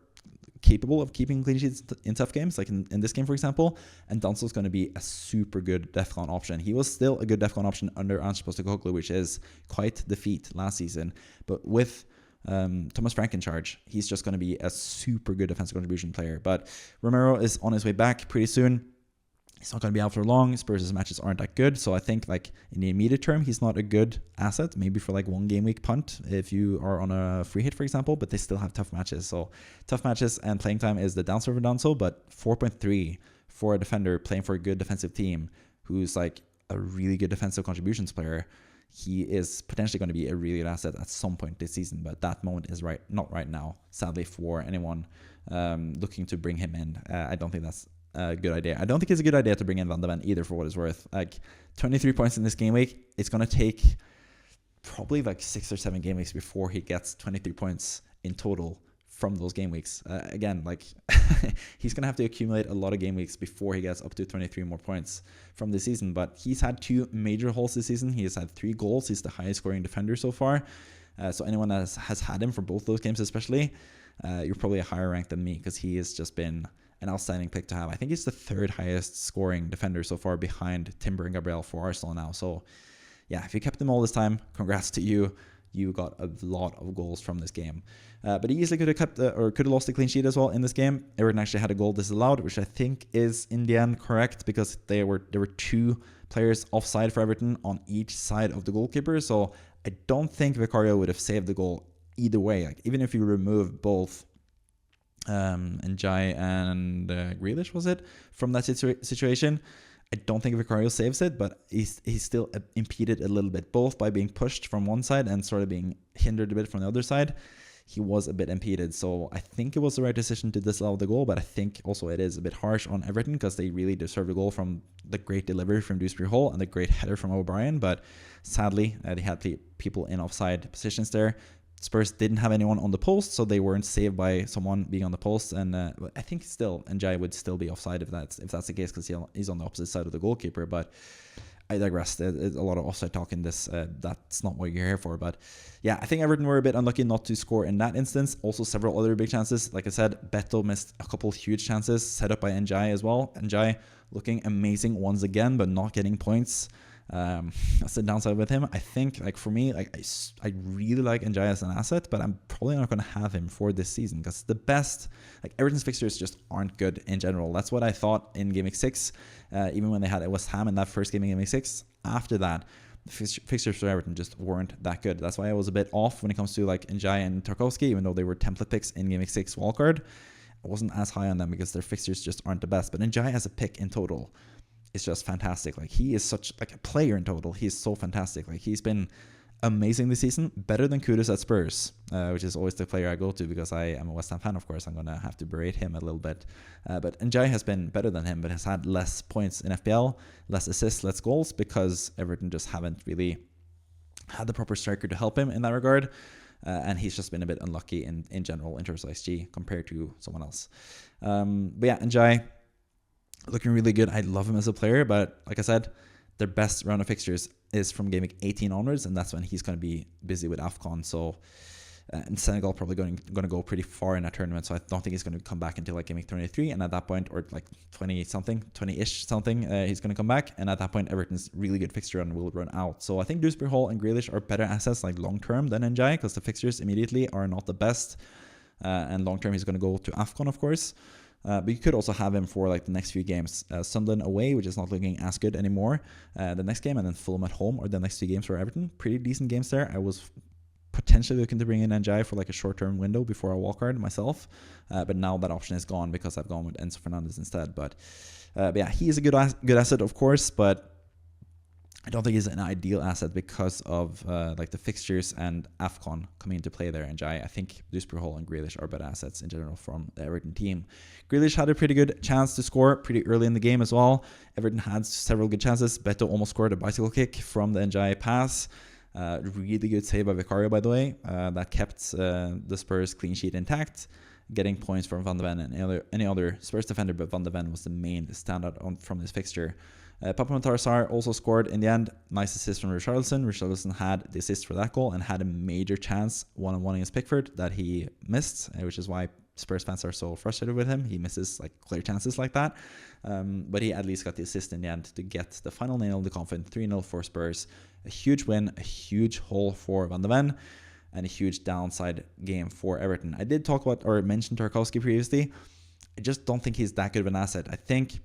capable of keeping clean sheets in tough games, like in this game, for example. And Danso's going to be a super good DEFCON option. He was still a good DEFCON option under Ange Postecoglou, which is quite the feat last season. But with Thomas Frank in charge, he's just going to be a super good defensive contribution player. But Romero is on his way back pretty soon. He's not going to be out for long. Spurs' matches aren't that good. So I think like in the immediate term, he's not a good asset. Maybe for like 1 game week punt if you are on a free hit, for example. But they still have tough matches. So tough matches and playing time is the downside for Danso. But 4.3 for a defender playing for a good defensive team who's like a really good defensive contributions player. He is potentially going to be a really good asset at some point this season. But that moment is not right now, sadly, for anyone looking to bring him in. I don't think that's a good idea. I don't think it's a good idea to bring in Van de Ven either, for what it's worth. Like 23 points in this game week, it's going to take probably like 6 or 7 game weeks before he gets 23 points in total from those game weeks. Again, like he's going to have to accumulate a lot of game weeks before he gets up to 23 more points from this season. But he's had 2 major hauls this season. He has had 3 goals. He's the highest scoring defender so far. So anyone that has had him for both those games especially, you're probably a higher rank than me because he has just been an outstanding pick to have. I think he's the 3rd highest scoring defender so far behind Timber and Gabriel for Arsenal now. So yeah, if you kept him all this time, congrats to you. You got a lot of goals from this game. But he easily could have kept or could have lost a clean sheet as well in this game. Everton actually had a goal disallowed, which I think is in the end correct because there were 2 players offside for Everton on each side of the goalkeeper. So I don't think Vicario would have saved the goal either way. Like even if you remove both Njai and Grealish, was it, from that situation, I don't think Vicario saves it, but he's still impeded a little bit, both by being pushed from one side and sort of being hindered a bit from the other side. He was a bit impeded, so I think it was the right decision to disallow the goal, but I think also it is a bit harsh on Everton because they really deserve a goal from the great delivery from Dewsbury Hall and the great header from O'Brien, but sadly they had people in offside positions there. Spurs didn't have anyone on the post, so they weren't saved by someone being on the post. And I think still Njai would still be offside if that's the case because he's on the opposite side of the goalkeeper. But I digress. There's a lot of offside talk in this. That's not what you're here for. But yeah, I think Everton were a bit unlucky not to score in that instance. Also, several other big chances. Like I said, Beto missed a couple huge chances set up by Njai as well. Njai looking amazing once again, but not getting points. That's the downside with him. I think, like for me, like I really like Njai as an asset, but I'm probably not going to have him for this season because the best, like Everton's fixtures just aren't good in general. That's what I thought in Game Week 6, even when they had West Ham in that first game in Game Week 6. After that, the fixtures for Everton just weren't that good. That's why I was a bit off when it comes to like Njai and Tarkowski, even though they were template picks in Game Week 6 wildcard. wasn't as high on them because their fixtures just aren't the best. But Njai as a pick in total is just fantastic. Like, he is such like a player in total. He's so fantastic. Like, he's been amazing this season, better than Kudus at Spurs, which is always the player I go to because I am a West Ham fan. Of course, I'm going to have to berate him a little bit. But Njai has been better than him, but has had less points in FPL, less assists, less goals, because Everton just haven't really had the proper striker to help him in that regard. And he's just been a bit unlucky in general in terms of XG compared to someone else. But yeah, Njai, looking really good. I love him as a player, but like I said, their best round of fixtures is from game week 18 onwards, and that's when he's going to be busy with AFCON. So, and Senegal probably going to go pretty far in that tournament. So I don't think he's going to come back until like game week 23, and at that point, or like 20-ish something, he's going to come back. And at that point, Everton's really good fixture run will run out. So I think Dewsbury Hall and Grealish are better assets like long term than Njai, because the fixtures immediately are not the best, and long term he's going to go to AFCON, of course. But you could also have him for like the next few games. Sunderland away, which is not looking as good anymore. The next game, and then Fulham at home, or the next two games for Everton. Pretty decent games there. I was potentially looking to bring in Njai for like a short-term window before I wildcard myself. But now that option is gone because I've gone with Enzo Fernandez instead. But yeah, he is a good asset, of course, but I don't think he's an ideal asset because of like the fixtures and AFCON coming into play there. And I think Dewsbury Hall and Grealish are better assets in general from the Everton team. Grealish had a pretty good chance to score pretty early in the game as well. Everton had several good chances. Beto almost scored a bicycle kick from the Njai pass. Really good save by Vicario, by the way. That kept the Spurs clean sheet intact, getting points from Van de Ven and any other Spurs defender, but Van de Ven was the main standout from this fixture. Papamantar Sarr also scored in the end. Nice assist from Richarlison. Richarlison had the assist for that goal and had a major chance one-on-one against Pickford that he missed, which is why Spurs fans are so frustrated with him. He misses like clear chances like that. But he at least got the assist in the end to get the final nail in the coffin. 3-0 for Spurs. A huge win, a huge hole for Van de Ven, and a huge downside game for Everton. I did talk about or mention Tarkowski previously. I just don't think he's that good of an asset. I think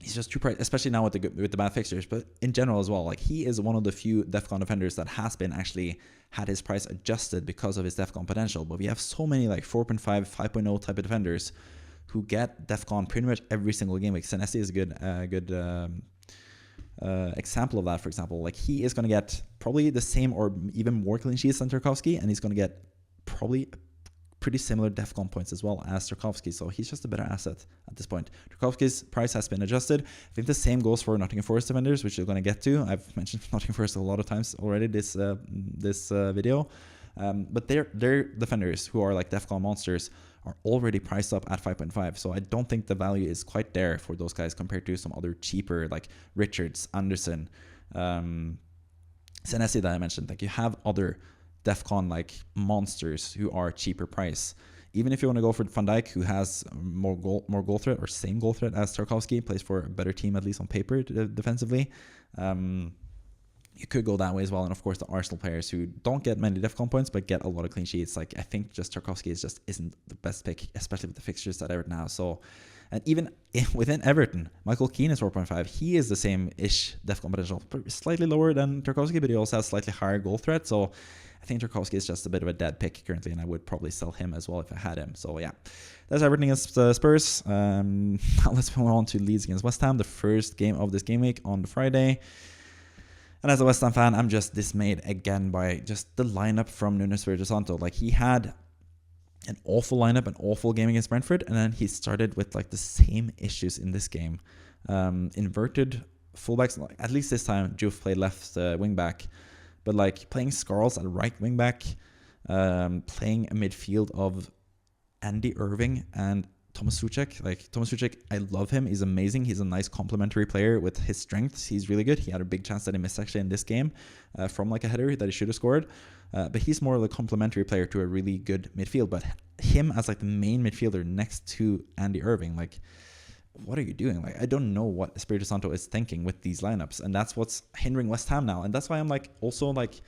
he's just too pricey, especially now with the bad fixtures, but in general as well. Like, he is one of the few DEFCON defenders that has been actually had his price adjusted because of his DEFCON potential. But we have so many like 4.5, 5.0 type of defenders who get DEFCON pretty much every single game. Like Senesi is a good example of that, for example. Like, he is going to get probably the same or even more clean sheets than Tarkowski, and he's going to get probably pretty similar DEFCON points as well as Tarkowski, so he's just a better asset at this point. Tarkowski's price has been adjusted. I think the same goes for Nottingham Forest defenders, which we're going to get to. I've mentioned Nottingham Forest a lot of times already this video, but their defenders who are like DEFCON monsters are already priced up at 5.5, so I don't think the value is quite there for those guys compared to some other cheaper like Richards, Anderson, Senesi that I mentioned. Like, you have other DEFCON like monsters who are cheaper price. Even if you want to go for Van Dijk, who has more goal threat or same goal threat as Tarkowski, plays for a better team at least on paper defensively. You could go that way as well. And of course, the Arsenal players who don't get many DEFCON points but get a lot of clean sheets. Like, I think just Tarkowski isn't the best pick, especially with the fixtures that Everton has. So, and even within Everton, Michael Keane is 4.5. He is the same-ish DEFCON potential, slightly lower than Tarkowski, but he also has slightly higher goal threat. So I think Tarkowski is just a bit of a dead pick currently, and I would probably sell him as well if I had him. So yeah, that's everything against Spurs. Now let's move on to Leeds against West Ham, the first game of this game week on Friday. And as a West Ham fan, I'm just dismayed again by just the lineup from Nuno Espirito Santo. Like, he had an awful lineup, an awful game against Brentford, and then he started with like the same issues in this game. Inverted fullbacks, like, at least this time Juve played left wing back, but like playing Scarles at right wing back, playing a midfield of Andy Irving and Thomas Souček. Like, Thomas Souček, I love him. He's amazing. He's a nice complementary player with his strengths. He's really good. He had a big chance that he missed actually in this game from like a header that he should have scored. But he's more of a complementary player to a really good midfield. But him as like the main midfielder next to Andy Irving, like, what are you doing? Like, I don't know what Espirito Santo is thinking with these lineups, and that's what's hindering West Ham now. And that's why I'm like, also like,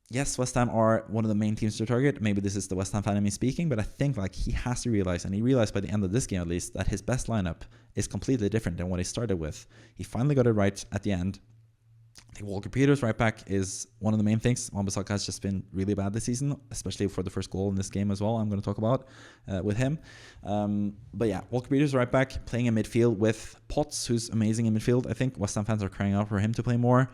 yes, West Ham are one of the main teams to target. Maybe this is the West Ham fan in me speaking, but I think like he has to realize, and he realized by the end of this game at least, that his best lineup is completely different than what he started with. He finally got it right at the end. I think Walker Peters right back is one of the main things. Wan-Bissaka has just been really bad this season, especially for the first goal in this game as well. I'm going to talk about with him. But yeah, Walker Peters right back, playing in midfield with Potts, who's amazing in midfield. I think West Ham fans are crying out for him to play more.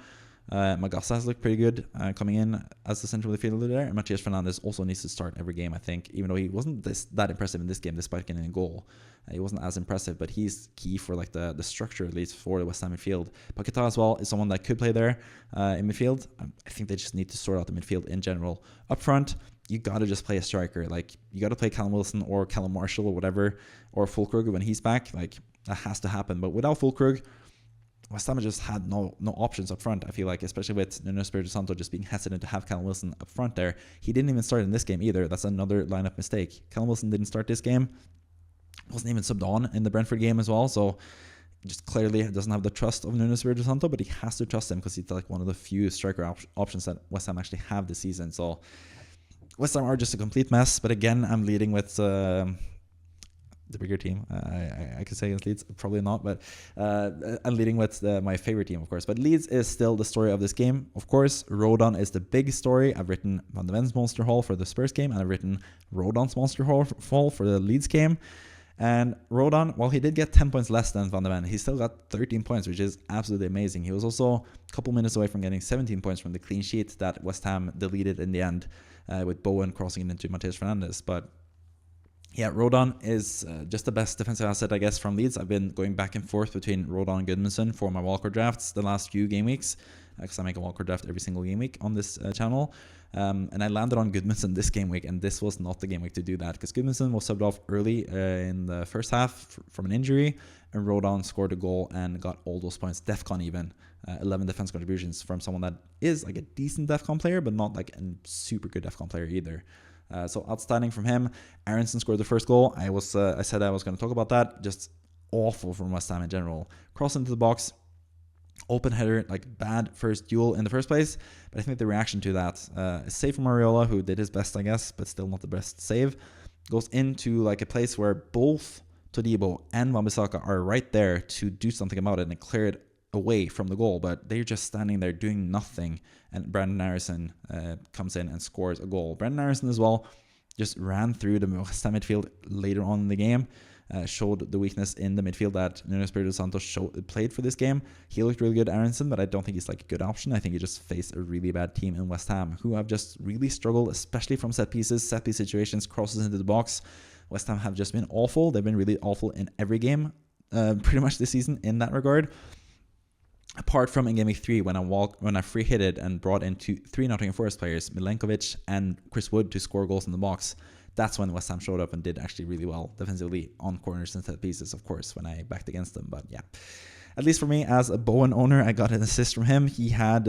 Magassa has looked pretty good coming in as the central midfielder there. And Matias Fernandes also needs to start every game, I think, even though he wasn't that impressive in this game despite getting a goal. He wasn't as impressive, but he's key for like the structure, at least for the West Ham midfield. Paquetá as well is someone that could play there in midfield. I think they just need to sort out the midfield in general. Up front, you got to just play a striker. Like, you got to play Callum Wilson or Callum Marshall or whatever, or Fulkrug when he's back. Like, that has to happen. But without Fulkrug, West Ham just had no options up front, I feel like, especially with Nuno Espirito Santo just being hesitant to have Callum Wilson up front there. He didn't even start in this game either. That's another lineup mistake. Callum Wilson didn't start this game. Wasn't even subbed on in the Brentford game as well. So just clearly doesn't have the trust of Nuno Espirito Santo, but he has to trust him because he's like one of the few striker options that West Ham actually have this season. So West Ham are just a complete mess. But again, I'm leading with the bigger team. I could say against Leeds, probably not, but I'm leading with my favorite team, of course. But Leeds is still the story of this game. Of course, Rodon is the big story. I've written Van de Ven's Monster Haul for the Spurs game, and I've written Rodon's Monster Haul for the Leeds game. And Rodon, while he did get 10 points less than Van de Ven, he still got 13 points, which is absolutely amazing. He was also a couple minutes away from getting 17 points from the clean sheet that West Ham deleted in the end with Bowen crossing it into Matias Fernandes. But yeah, Rodon is just the best defensive asset, I guess, from Leeds. I've been going back and forth between Rodon and Gudmundsson for my wildcard drafts the last few game weeks, because I make a wildcard draft every single game week on this channel. And I landed on Gudmundsson this game week, and this was not the game week to do that, because Gudmundsson was subbed off early in the first half from an injury, and Rodon scored a goal and got all those points, DEFCON even, 11 defense contributions from someone that is like a decent DEFCON player, but not like a super good DEFCON player either. So outstanding from him. Aronson scored the first goal. I said I was going to talk about that. Just awful from West Ham in general. Cross into the box, open header, like bad first duel in the first place. But I think the reaction to that, a save from Areola, who did his best, I guess, but still not the best save, goes into like a place where both Todibo and Wan-Bissaka are right there to do something about it and clear it away from the goal, but they're just standing there doing nothing, and Brandon Harrison comes in and scores a goal. Brandon Harrison as well just ran through the West Ham midfield later on in the game, showed the weakness in the midfield that Nuno Espirito Santo played for this game. He looked really good, Aronson, but I don't think he's like a good option. I think he just faced a really bad team in West Ham, who have just really struggled, especially from set piece situations, crosses into the box. West Ham have just been awful. They've been really awful in every game pretty much this season in that regard. Apart from in Game Week 3, when I free hit it and brought in three Nottingham Forest players, Milenkovic and Chris Wood, to score goals in the box, that's when West Ham showed up and did actually really well defensively on corners and set pieces, of course, when I backed against them. But yeah, at least for me, as a Bowen owner, I got an assist from him. He had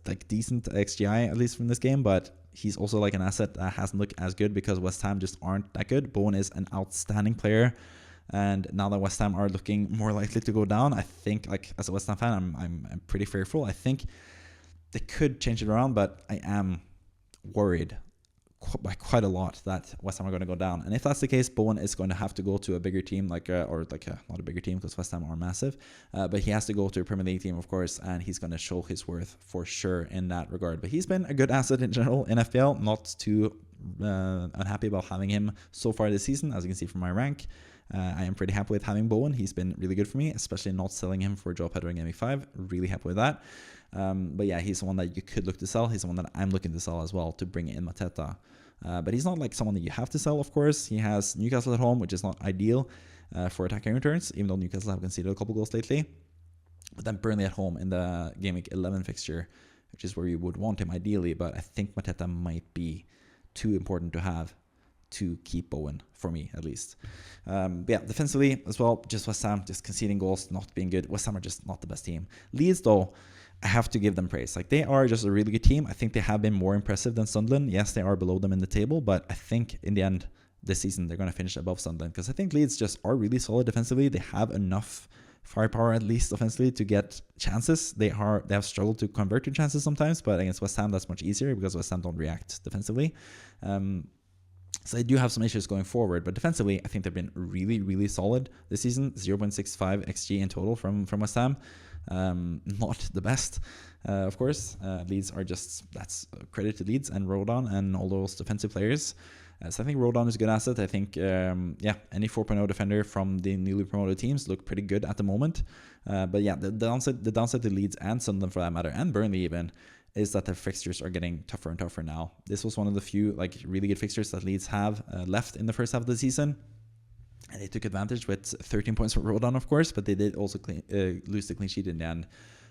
like decent XGI, at least from this game, but he's also like an asset that hasn't looked as good because West Ham just aren't that good. Bowen is an outstanding player. And now that West Ham are looking more likely to go down, I think, like, as a West Ham fan, I'm pretty fearful. I think they could change it around, but I am worried by quite a lot that West Ham are going to go down. And if that's the case, Bowen is going to have to go to a bigger team, not a bigger team because West Ham are massive, but he has to go to a Premier League team, of course, and he's going to show his worth for sure in that regard. But he's been a good asset in general in FPL, not too unhappy about having him so far this season, as you can see from my rank. I am pretty happy with having Bowen. He's been really good for me, especially not selling him for a job header in Game Week 5. Really happy with that. But yeah, he's the one that you could look to sell. He's the one that I'm looking to sell as well to bring in Mateta. But he's not like someone that you have to sell, of course. He has Newcastle at home, which is not ideal for attacking returns, even though Newcastle have conceded a couple goals lately. But then Burnley at home in the Game Week 11 fixture, which is where you would want him ideally. But I think Mateta might be too important to have to keep Bowen, for me at least. But yeah, defensively as well, just West Ham just conceding goals, not being good. West Ham are just not the best team. Leeds, though, I have to give them praise. Like, they are just a really good team. I think they have been more impressive than Sunderland. Yes, they are below them in the table, but I think in the end this season they're going to finish above Sunderland, because I think Leeds just are really solid defensively. They have enough firepower, at least offensively, to get chances. They have struggled to convert to chances sometimes, but against West Ham that's much easier because West Ham don't react defensively. So they do have some issues going forward, but defensively, I think they've been really, really solid this season. 0.65 XG in total from West Ham. not the best. Of course, Leeds are that's credit to Leeds and Rodon and all those defensive players. So I think Rodon is a good asset. I think, any 4.0 defender from the newly promoted teams look pretty good at the moment. But yeah, the downside to Leeds and Sunderland for that matter, and Burnley even, is that their fixtures are getting tougher and tougher now. This was one of the few really good fixtures that Leeds have left in the first half of the season. And they took advantage with 13 points for Rodon, of course, but they did also lose the clean sheet in the end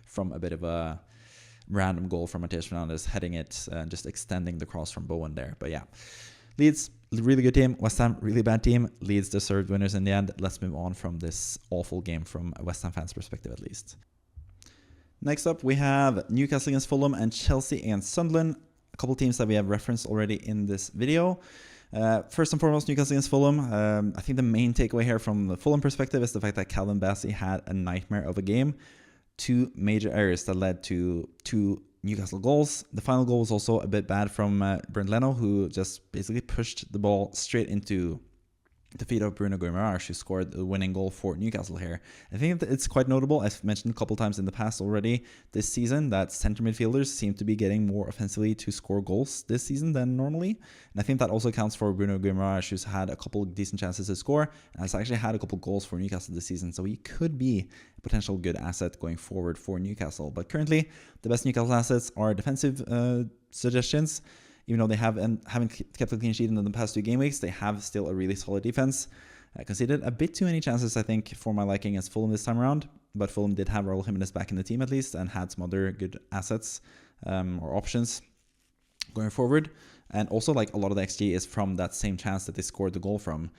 from a bit of a random goal from Matheus Fernandes heading it and just extending the cross from Bowen there. But yeah, Leeds, really good team. West Ham, really bad team. Leeds deserved winners in the end. Let's move on from this awful game from a West Ham fans' perspective, at least. Next up, we have Newcastle against Fulham and Chelsea against Sunderland. A couple teams that we have referenced already in this video. First and foremost, Newcastle against Fulham. I think the main takeaway here from the Fulham perspective is the fact that Calvin Bassey had a nightmare of a game. 2 major errors that led to 2 Newcastle goals. The final goal was also a bit bad from Bernd Leno, who just basically pushed the ball straight into the feet of Bruno Guimaraes, who scored the winning goal for Newcastle here. I think it's quite notable, I've mentioned a couple times in the past already this season, that center midfielders seem to be getting more offensively to score goals this season than normally. And I think that also counts for Bruno Guimaraes, who's had a couple decent chances to score, and has actually had a couple goals for Newcastle this season. So he could be a potential good asset going forward for Newcastle. But currently, the best Newcastle assets are defensive suggestions. Even though they haven't kept a clean sheet in the past 2 game weeks, they have still a really solid defense. Conceded a bit too many chances, I think, for my liking as Fulham this time around. But Fulham did have Raul Jimenez back in the team at least, and had some other good assets or options going forward. And also, a lot of the XG is from that same chance that they scored the goal from.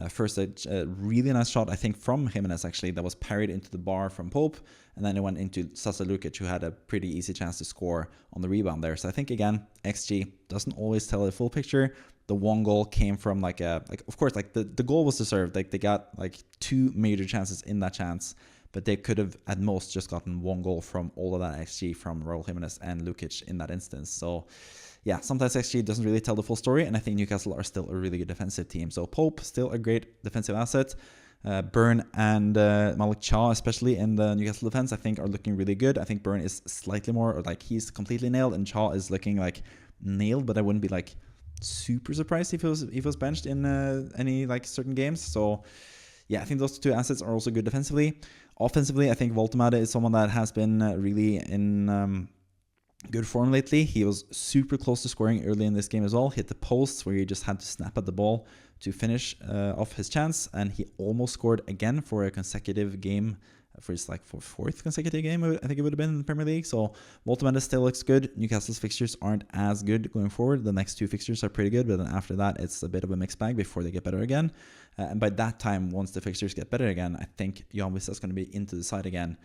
First, a really nice shot, I think, from Jimenez, actually, that was parried into the bar from Pope. And then it went into Sasa Lukic, who had a pretty easy chance to score on the rebound there. So I think, again, XG doesn't always tell the full picture. The one goal came from, of course, the goal was deserved. They got, 2 major chances in that chance. But they could have, at most, just gotten 1 goal from all of that XG from Raul Jimenez and Lukic in that instance. So yeah, sometimes XG doesn't really tell the full story, and I think Newcastle are still a really good defensive team. So Pope, still a great defensive asset. Burn and Malik Cha, especially in the Newcastle defense, I think are looking really good. I think Burn is slightly more, he's completely nailed, and Cha is looking nailed, but I wouldn't be super surprised if he was benched in any certain games. So yeah, I think those 2 assets are also good defensively. Offensively, I think Voltemade is someone that has been really in good form lately. He was super close to scoring early in this game as well. Hit the posts where he just had to snap at the ball to finish off his chance, and he almost scored again for a consecutive game, for his 4th consecutive game, I think it would have been in the Premier League. So Voltemade still looks good. Newcastle's fixtures aren't as good going forward. The next 2 fixtures are pretty good, but then after that, it's a bit of a mixed bag before they get better again. And by that time, once the fixtures get better again, I think Jan Wissa is going to be into the side again,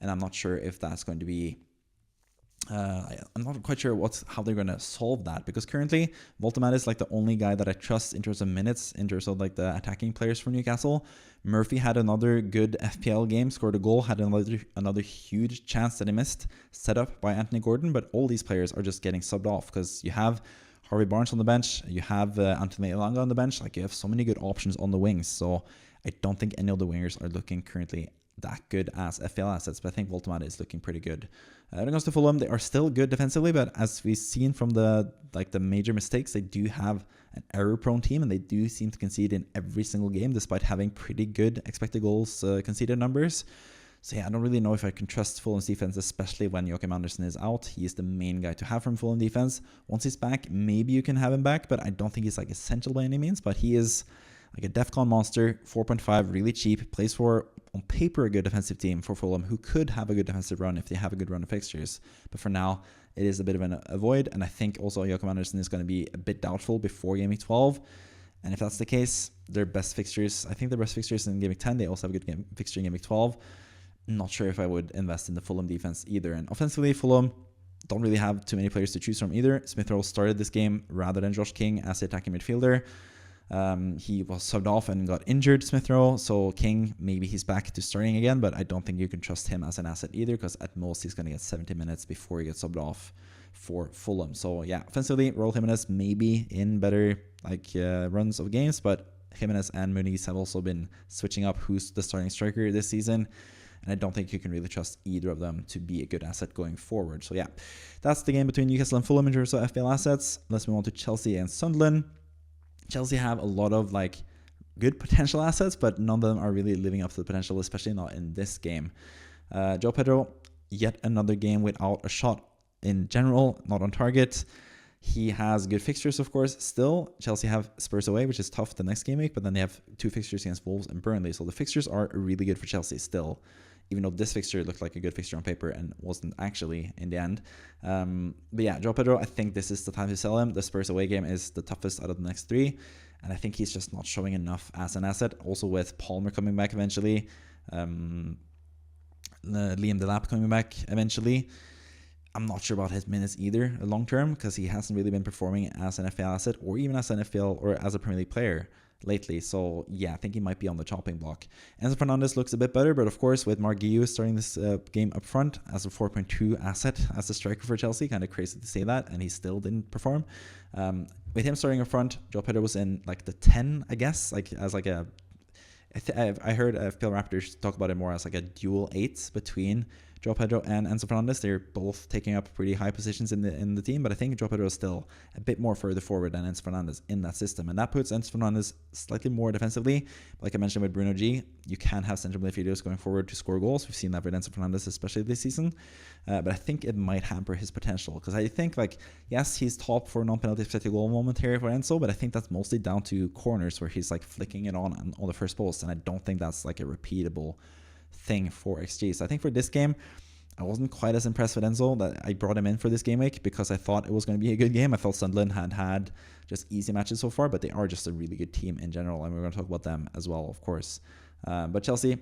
and I'm not sure if that's going to be I'm not quite sure how they're going to solve that, because currently Voltemade is the only guy that I trust in terms of minutes, in terms of the attacking players for Newcastle. Murphy had another good FPL game, scored a goal, had another huge chance that he missed, set up by Anthony Gordon, but all these players are just getting subbed off, because you have Harvey Barnes on the bench, you have Anthony Elanga on the bench, you have so many good options on the wings. So I don't think any of the wingers are looking currently that good as FPL assets, but I think Voltemade is looking pretty good. When it comes to Fulham, they are still good defensively, but as we've seen from the major mistakes, they do have an error-prone team, and they do seem to concede in every single game, despite having pretty good expected goals conceded numbers. So yeah, I don't really know if I can trust Fulham's defense, especially when Joachim Andersen is out. He is the main guy to have from Fulham defense. Once he's back, maybe you can have him back, but I don't think he's essential by any means. But he is a DEFCON monster, 4.5, really cheap, plays for, on paper, a good defensive team for Fulham, who could have a good defensive run if they have a good run of fixtures. But for now, it is a bit of an avoid, and I think also Joachim Andersen is going to be a bit doubtful before Game Week 12. And if that's the case, their best fixtures, I think their best fixtures in Game Week 10, they also have a good fixture in Game Week 12. Not sure if I would invest in the Fulham defense either. And offensively, Fulham don't really have too many players to choose from either. Smith Rowe started this game rather than Josh King as the attacking midfielder. He was subbed off and got injured, Smith Rowe. So King, maybe he's back to starting again, but I don't think you can trust him as an asset either, because at most he's going to get 70 minutes before he gets subbed off for Fulham. So yeah, offensively, Raul Jimenez maybe in better runs of games, but Jimenez and Muniz have also been switching up who's the starting striker this season. and I don't think you can really trust either of them to be a good asset going forward. So yeah, that's the game between Newcastle and Fulham in terms of FPL assets. Let's move on to Chelsea and Sunderland. Chelsea have a lot of like good potential assets, but none of them are really living up to the potential, especially not in this game. Joe Pedro, yet another game without a shot in general, not on target. He has good fixtures, of course, still. Chelsea have Spurs away, which is tough the next game week, but then they have 2 fixtures against Wolves and Burnley. So the fixtures are really good for Chelsea still, even though this fixture looked like a good fixture on paper and wasn't actually in the end. But yeah, Joe Pedro, I think this is the time to sell him. The Spurs away game is the toughest out of the next 3, and I think he's just not showing enough as an asset. Also with Palmer coming back eventually, Liam Delap coming back eventually. I'm not sure about his minutes either long term, because he hasn't really been performing as an FPL asset or even as an FPL or as a Premier League player lately. So yeah, I think he might be on the chopping block. Enzo Fernandez looks a bit better, but of course with Mark Guiu starting this game up front as a 4.2 asset as a striker for Chelsea, kind of crazy to say that, and he still didn't perform. With him starting up front, Joe Pedro was in like the 10, I guess, like as like a I heard FPL Raptors talk about it more as like a dual 8 between Joe Pedro and Enzo Fernandez. They're both taking up pretty high positions in the team, but I think Joe Pedro is still a bit more further forward than Enzo Fernandez in that system, and that puts Enzo Fernandez slightly more defensively. Like I mentioned with Bruno G, you can have central midfielders going forward to score goals. We've seen that with Enzo Fernandez, especially this season, but I think it might hamper his potential, because I think, like, yes, he's top for non-penalty expected goal momentary for Enzo, but I think that's mostly down to corners where he's like flicking it on the first post, and I don't think that's like a repeatable thing for XG. So I think for this game, I wasn't quite as impressed with Enzo that I brought him in for this game week, because I thought it was going to be a good game. I felt Sunderland had just easy matches so far, but they are just a really good team in general, and we're going to talk about them as well, of course. But Chelsea,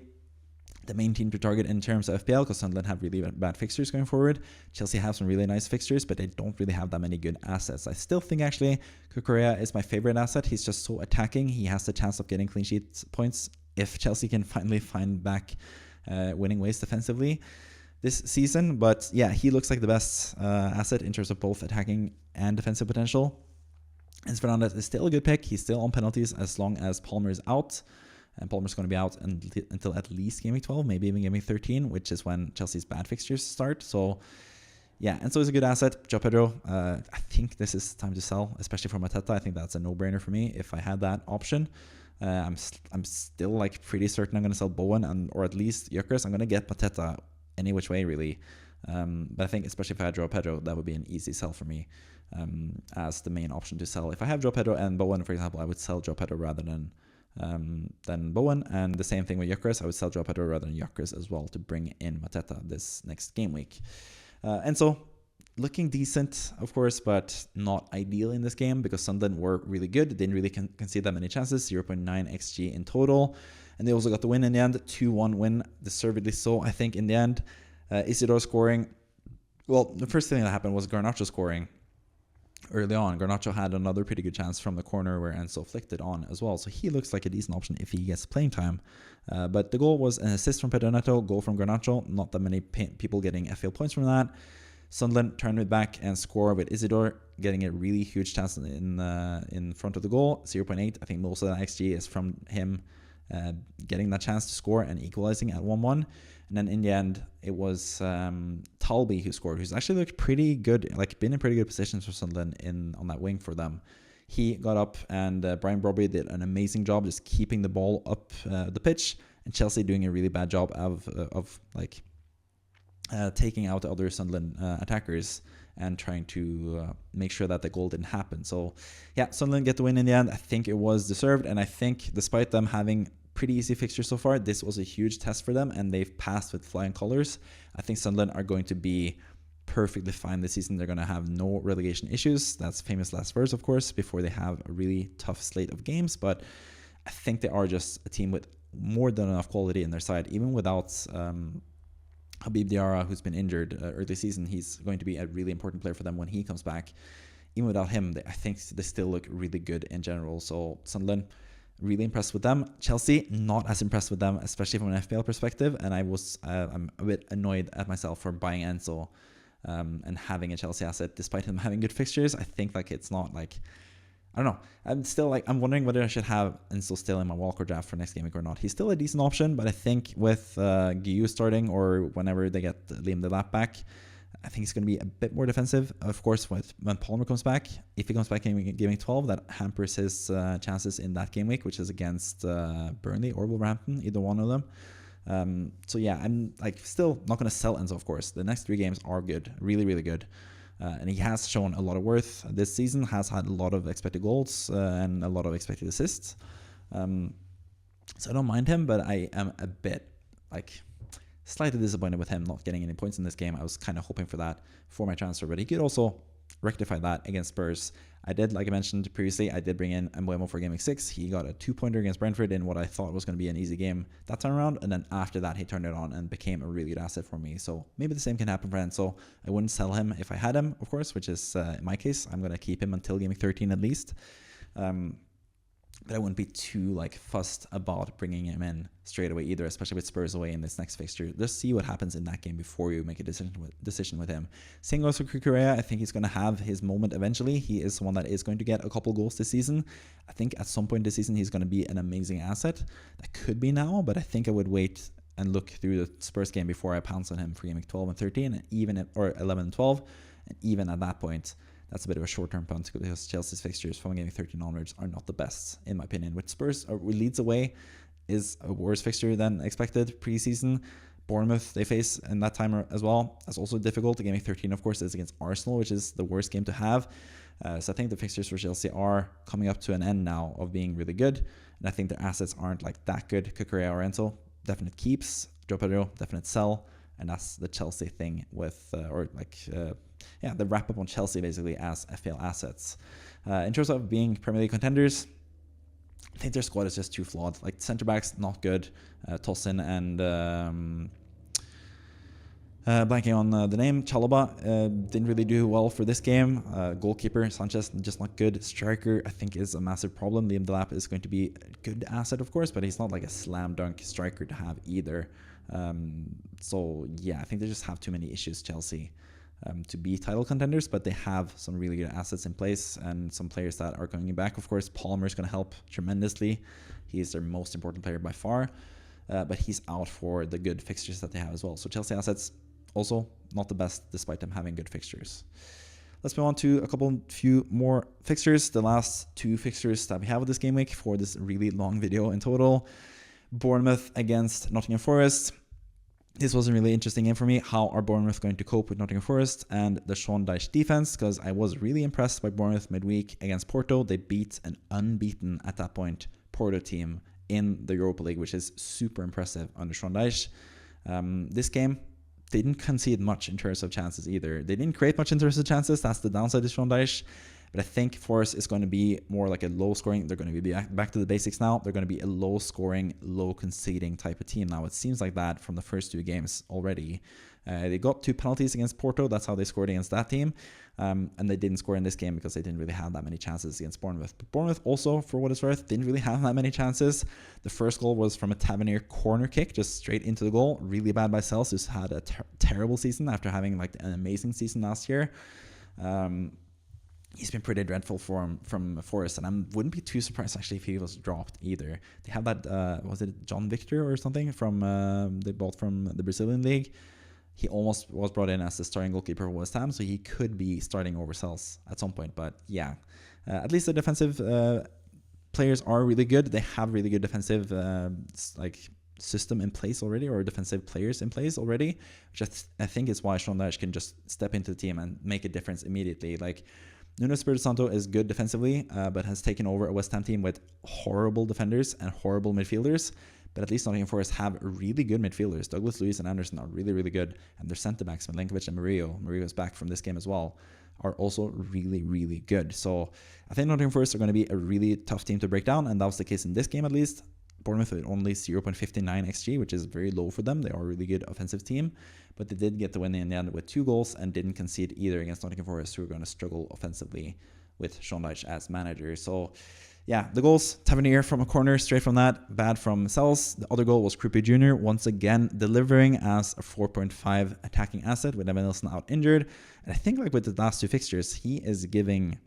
the main team to target in terms of FPL, because Sunderland have really bad fixtures going forward. Chelsea have some really nice fixtures, but they don't really have that many good assets. I still think actually Cucurella is my favorite asset. He's just so attacking. He has the chance of getting clean sheet points if Chelsea can finally find back winning ways defensively this season. But yeah, he looks like the best asset in terms of both attacking and defensive potential. And Fernandez is still a good pick. He's still on penalties as long as Palmer is out. And Palmer's going to be out until at least game week 12, maybe even game week 13, which is when Chelsea's bad fixtures start. So yeah, and so he's a good asset. Joe Pedro, I think this is time to sell, especially for Mateta. I think that's a no-brainer for me if I had that option. I'm still like pretty certain I'm going to sell Bowen or at least Gyökeres. I'm going to get Mateta any which way, really. But I think especially if I had Joe Pedro, that would be an easy sell for me as the main option to sell. If I have Joe Pedro and Bowen, for example, I would sell Joe Pedro rather than Bowen, and the same thing with Gyökeres. I would sell Joe Pedro rather than Gyökeres as well to bring in Mateta this next game week. And so looking decent, of course, but not ideal in this game because Sunderland were really good. They didn't really concede that many chances, 0.9 XG in total. And they also got the win in the end, 2-1 win, deservedly so, I think, in the end. Isidore scoring. Well, the first thing that happened was Garnacho scoring early on. Garnacho had another pretty good chance from the corner where Enzo flicked it on as well. So he looks like a decent option if he gets playing time. But the goal was an assist from Pedro Neto, goal from Garnacho. Not that many people getting FPL points from that. Sunderland turned it back and scored with Isidore getting a really huge chance in front of the goal, 0.8. I think most of that XG is from him getting that chance to score and equalizing at 1-1. And then in the end, it was Talby who scored, who's actually looked pretty good, like been in pretty good positions for Sunderland on that wing for them. He got up, and Brian Brobby did an amazing job just keeping the ball up the pitch, and Chelsea doing a really bad job of taking out the other Sunderland attackers and trying to make sure that the goal didn't happen. So yeah, Sunderland get the win in the end. I think it was deserved, and I think despite them having pretty easy fixtures so far, this was a huge test for them, and they've passed with flying colors. I think Sunderland are going to be perfectly fine this season. They're going to have no relegation issues. That's famous last words, of course, before they have a really tough slate of games. But I think they are just a team with more than enough quality in their side, even without Habib Diarra, who's been injured early season. He's going to be a really important player for them when he comes back. Even without him, I think they still look really good in general. So Sunderland, really impressed with them. Chelsea, not as impressed with them, especially from an FPL perspective. And I'm a bit annoyed at myself for buying Enzo and having a Chelsea asset despite him having good fixtures. I think like it's not like I don't know. I'm still like, I'm wondering whether I should have Enzo still in my Walker draft for next game week or not. He's still a decent option, but I think with Guiu starting or whenever they get Liam Delap back, I think he's going to be a bit more defensive. Of course, when Palmer comes back, if he comes back in game week 12, that hampers his chances in that game week, which is against Burnley or Wolverhampton, either one of them. So yeah, I'm like still not going to sell Enzo, of course. The next 3 games are good, really, really good. And he has shown a lot of worth this season, has had a lot of expected goals and a lot of expected assists. So I don't mind him, but I am a bit like slightly disappointed with him not getting any points in this game. I was kind of hoping for that for my transfer, but he could also rectify that against Spurs. I did, like I mentioned previously, I did bring in Mbeumo for game week 6. He got a 2-pointer against Brentford in what I thought was going to be an easy game that time around, and then after that he turned it on and became a really good asset for me. So maybe the same can happen for Enzo. I wouldn't sell him if I had him, of course, which is in my case. I'm going to keep him until game week 13 at least. But I wouldn't be too like fussed about bringing him in straight away either, especially with Spurs away in this next fixture. Just see what happens in that game before you make a decision with him. Same goes for Kukurea. I think he's going to have his moment eventually. He is someone that is going to get a couple goals this season. I think at some point this season he's going to be an amazing asset. That could be now, but I think I would wait and look through the Spurs game before I pounce on him for game 12 and 13, and even or 11 and 12, and even at that point. That's a bit of a short-term punt because Chelsea's fixtures from game 13 onwards are not the best, in my opinion. With Spurs, with Leeds away is a worse fixture than expected pre-season. Bournemouth, they face in that time as well. That's also difficult. Game 13, of course, is against Arsenal, which is the worst game to have. So I think the fixtures for Chelsea are coming up to an end now of being really good. And I think their assets aren't like that good. Kukurea or Enzo, definite keeps. Joe Pedro, definite sell. And that's the Chelsea thing with, the wrap up on Chelsea basically as FPL assets. In terms of being Premier League contenders, I think their squad is just too flawed. Like centre backs, not good. Tosin and blanking on the name, Chalobah didn't really do well for this game. Goalkeeper Sanchez just not good. Striker I think is a massive problem. Liam Delap is going to be a good asset, of course, but he's not like a slam dunk striker to have either. So yeah, I think they just have too many issues, Chelsea, to be title contenders, but they have some really good assets in place and some players that are coming back. Of course, Palmer is going to help tremendously. He's their most important player by far, but he's out for the good fixtures that they have as well. So Chelsea assets also not the best despite them having good fixtures. Let's move on to few more fixtures. The last 2 fixtures that we have this game week for this really long video in total. Bournemouth against Nottingham Forest. This was a really interesting game for me. How are Bournemouth going to cope with Nottingham Forest and the Sean Dyche defense? Because I was really impressed by Bournemouth midweek against Porto. They beat an unbeaten, at that point, Porto team in the Europa League, which is super impressive under Sean Dyche. This game, they didn't concede much in terms of chances either. They didn't create much in terms of chances. That's the downside to Sean Dyche. But I think Forest is going to be more like a low-scoring. They're going to be back to the basics now. They're going to be a low-scoring, low-conceding type of team now. It seems like that from the first 2 games already. They got 2 penalties against Porto. That's how they scored against that team. And they didn't score in this game because they didn't really have that many chances against Bournemouth. But Bournemouth also, for what it's worth, didn't really have that many chances. The first goal was from a Tavernier corner kick, just straight into the goal. Really bad by Sels, who's had a terrible season after having like an amazing season last year. He's been pretty dreadful from Forest, and I wouldn't be too surprised actually if he was dropped either. They have that, was it John Victor or something from they bought from the Brazilian league. He almost was brought in as the starting goalkeeper for West Ham, so he could be starting over Sels at some point. But yeah, at least the defensive players are really good. They have really good defensive system in place already, or defensive players in place already, which I think is why Sean Dyche can just step into the team and make a difference immediately. Like, Nuno Espirito Santo is good defensively, but has taken over a West Ham team with horrible defenders and horrible midfielders. But at least Nottingham Forest have really good midfielders. Douglas Luiz and Anderson are really, really good. And their centre-backs, Milenkovic and Murillo is back from this game as well, are also really, really good. So I think Nottingham Forest are going to be a really tough team to break down. And that was the case in this game at least. Bournemouth with only 0.59 XG, which is very low for them. They are a really good offensive team. But they did get the win in the end with 2 goals and didn't concede either against Nottingham Forest, who are going to struggle offensively with Sean Dyche as manager. So yeah, the goals, Tavernier from a corner, straight from that, bad from Sels. The other goal was Krupi Jr., once again delivering as a 4.5 attacking asset with Evan Nilsson out injured. And I think like with the last 2 fixtures, he is giving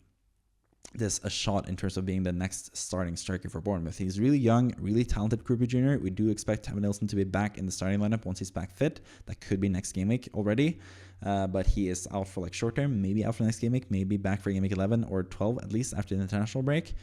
this a shot in terms of being the next starting striker for Bournemouth. He's really young, really talented Krupa Jr. We do expect Tevin Nilsson to be back in the starting lineup once he's back fit. That could be next game week already, but he is out for like short term, maybe out for next game week, maybe back for game week 11 or 12 at least after the international break.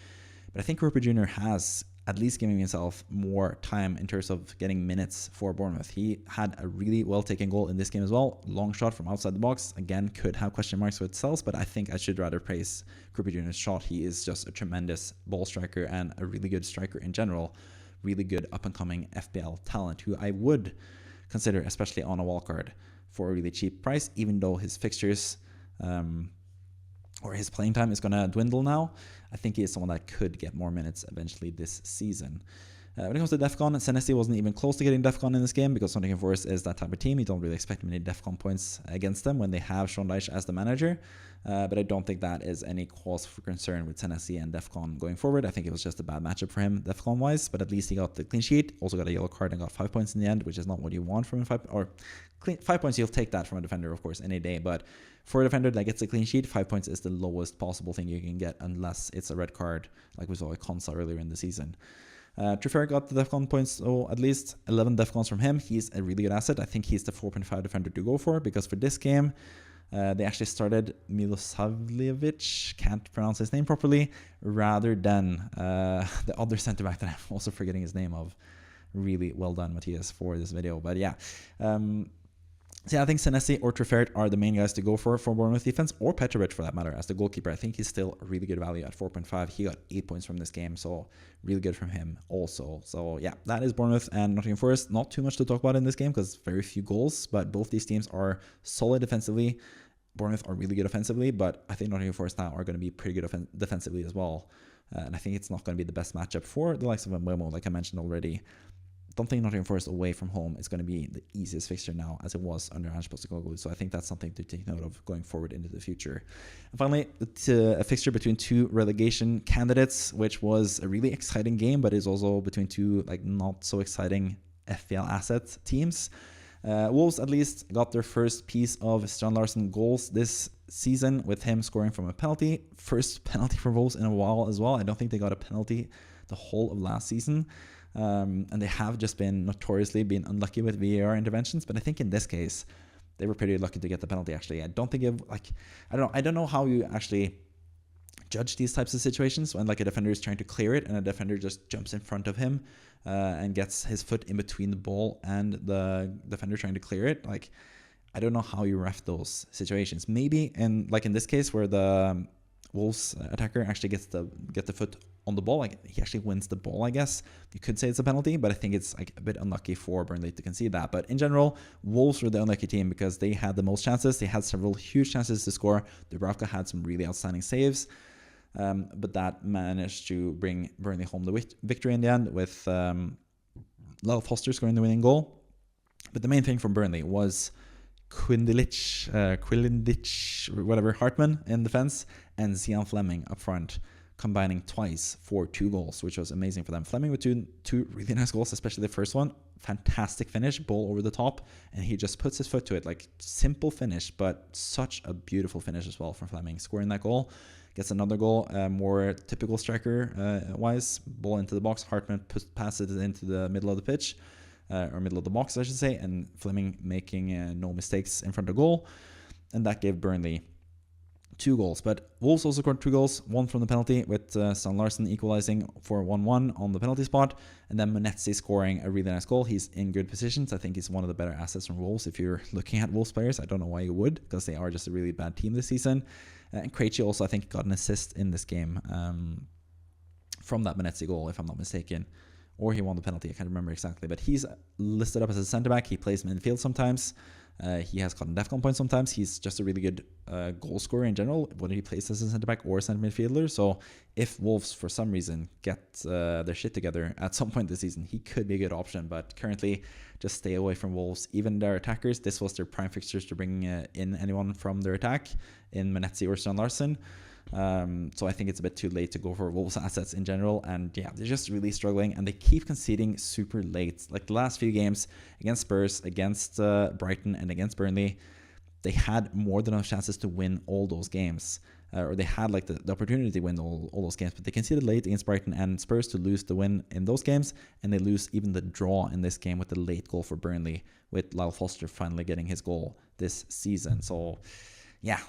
But I think Krupa Jr. has at least giving himself more time in terms of getting minutes for Bournemouth. He had a really well-taken goal in this game as well. Long shot from outside the box. Again, could have question marks with cells, but I think I should rather praise Krupa Jr.'s shot. He is just a tremendous ball striker and a really good striker in general. Really good up-and-coming FPL talent who I would consider, especially on a wildcard, for a really cheap price, even though his fixtures or his playing time is going to dwindle now. I think he is someone that could get more minutes eventually this season. When it comes to DEFCON, Senesi wasn't even close to getting DEFCON in this game because Nottingham Forest is that type of team. You don't really expect many DEFCON points against them when they have Sean Dyche as the manager. But I don't think that is any cause for concern with Senesi and DEFCON going forward. I think it was just a bad matchup for him, DEFCON-wise, but at least he got the clean sheet, also got a yellow card and got 5 points in the end, which is not what you want from a 5 points. You'll take that from a defender, of course, any day, but for a defender that gets a clean sheet, 5 points is the lowest possible thing you can get unless it's a red card, like we saw with Konsa earlier in the season. Triffer got the DEFCON points, so at least 11 DEFCONs from him. He's a really good asset. I think he's the 4.5 defender to go for, because for this game, they actually started Milosavljevic, can't pronounce his name properly, rather than the other center back that I'm also forgetting his name of. Really well done, Matthias, for this video. But yeah, so yeah, I think Senesi or Trifert are the main guys to go for Bournemouth defense, or Petrovic for that matter as the goalkeeper. I think he's still a really good value at 4.5. He got 8 points from this game, so really good from him also. So yeah, that is Bournemouth and Nottingham Forest. Not too much to talk about in this game because very few goals, but both these teams are solid defensively. Bournemouth are really good offensively, but I think Nottingham Forest now are going to be pretty good defensively as well. And I think it's not going to be the best matchup for the likes of Mbeumo, like I mentioned already. Don't think Nottingham Forest away from home is going to be the easiest fixture now as it was under Ange Postecoglou. So I think that's something to take note of going forward into the future. And finally, a fixture between two relegation candidates, which was a really exciting game, but is also between two like not so exciting FPL asset teams. Wolves at least got their first piece of Strand Larsen goals this season with him scoring from a penalty. First penalty for Wolves in a while as well. I don't think they got a penalty the whole of last season. And they have just been notoriously been unlucky with VAR interventions, but I think in this case they were pretty lucky to get the penalty. Actually, I don't think I don't know how you actually judge these types of situations when like a defender is trying to clear it and a defender just jumps in front of him and gets his foot in between the ball and the defender trying to clear it. Like, I don't know how you ref those situations. Maybe in this case where the Wolves attacker actually gets the foot on the ball, like he actually wins the ball, I guess you could say it's a penalty, but I think it's like a bit unlucky for Burnley to concede that. But in general, Wolves were the unlucky team because they had the most chances. They had several huge chances to score. Dubravka had some really outstanding saves, but that managed to bring Burnley home the victory in the end with Lyle Foster scoring the winning goal. But the main thing from Burnley was Quindlich, Hartman in defense, and Zian Fleming up front, combining twice for 2 goals, which was amazing for them. Fleming with two really nice goals, especially the first one. Fantastic finish, ball over the top, and he just puts his foot to it. Like, simple finish, but such a beautiful finish as well from Fleming. Scoring that goal, gets another goal, more typical striker-wise. Ball into the box, Hartman passes it into the middle of the pitch, or middle of the box, I should say, and Fleming making no mistakes in front of goal, and that gave Burnley 2 goals. But Wolves also scored 2 goals, one from the penalty with Strand Larsen equalizing for 1-1 on the penalty spot, and then Munetsi scoring a really nice goal. He's in good positions. I think he's one of the better assets from Wolves. If you're looking at Wolves players, I don't know why you would, because they are just a really bad team this season. And Krejci also, I think, got an assist in this game from that Munetsi goal, if I'm not mistaken. Or he won the penalty, I can't remember exactly. But he's listed up as a centre-back. He plays midfield sometimes. He has gotten DEFCON points sometimes. He's just a really good goal scorer in general, whether he plays as a centre-back or a centre midfielder. So if Wolves, for some reason, get their shit together at some point this season, he could be a good option. But currently, just stay away from Wolves. Even their attackers, this was their prime fixtures to bring in anyone from their attack in Munetsi or Strand Larsen. So I think it's a bit too late to go for Wolves assets in general, and yeah, they're just really struggling, and they keep conceding super late. Like the last few games against Spurs, against Brighton, and against Burnley, they had more than enough chances to win all those games. or they had like the opportunity to win all those games, but they conceded late against Brighton and Spurs to lose the win in those games, and they lose even the draw in this game with the late goal for Burnley, with Lyle Foster finally getting his goal this season. So yeah,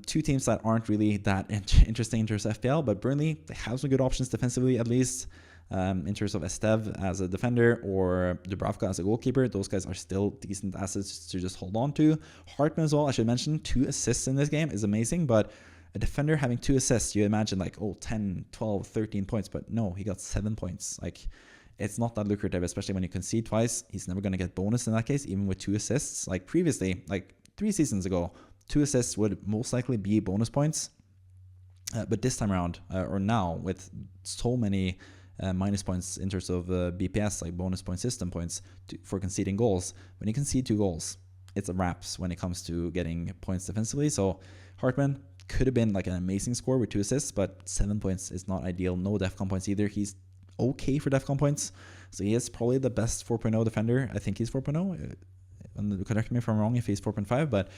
two teams that aren't really that interesting in terms of FPL, but Burnley, they have some good options defensively at least. In terms of Esteve as a defender or Dubravka as a goalkeeper, those guys are still decent assets to just hold on to. Hartman as well, I should mention, 2 assists in this game is amazing, but a defender having 2 assists, you imagine like, 10, 12, 13 points, but no, he got 7 points. Like, it's not that lucrative, especially when you concede twice. He's never going to get bonus in that case, even with 2 assists. Like previously, like 3 seasons ago, 2 assists would most likely be bonus points. But this time around, or now, with so many minus points in terms of BPS, like bonus point system points for conceding goals, when you concede 2 goals, it's a wraps when it comes to getting points defensively. So Hartman could have been like an amazing score with 2 assists, but 7 points is not ideal. No DEFCON points either. He's okay for DEFCON points, so he is probably the best 4.0 defender. I think he's 4.0. Correct me if I'm wrong if he's 4.5, but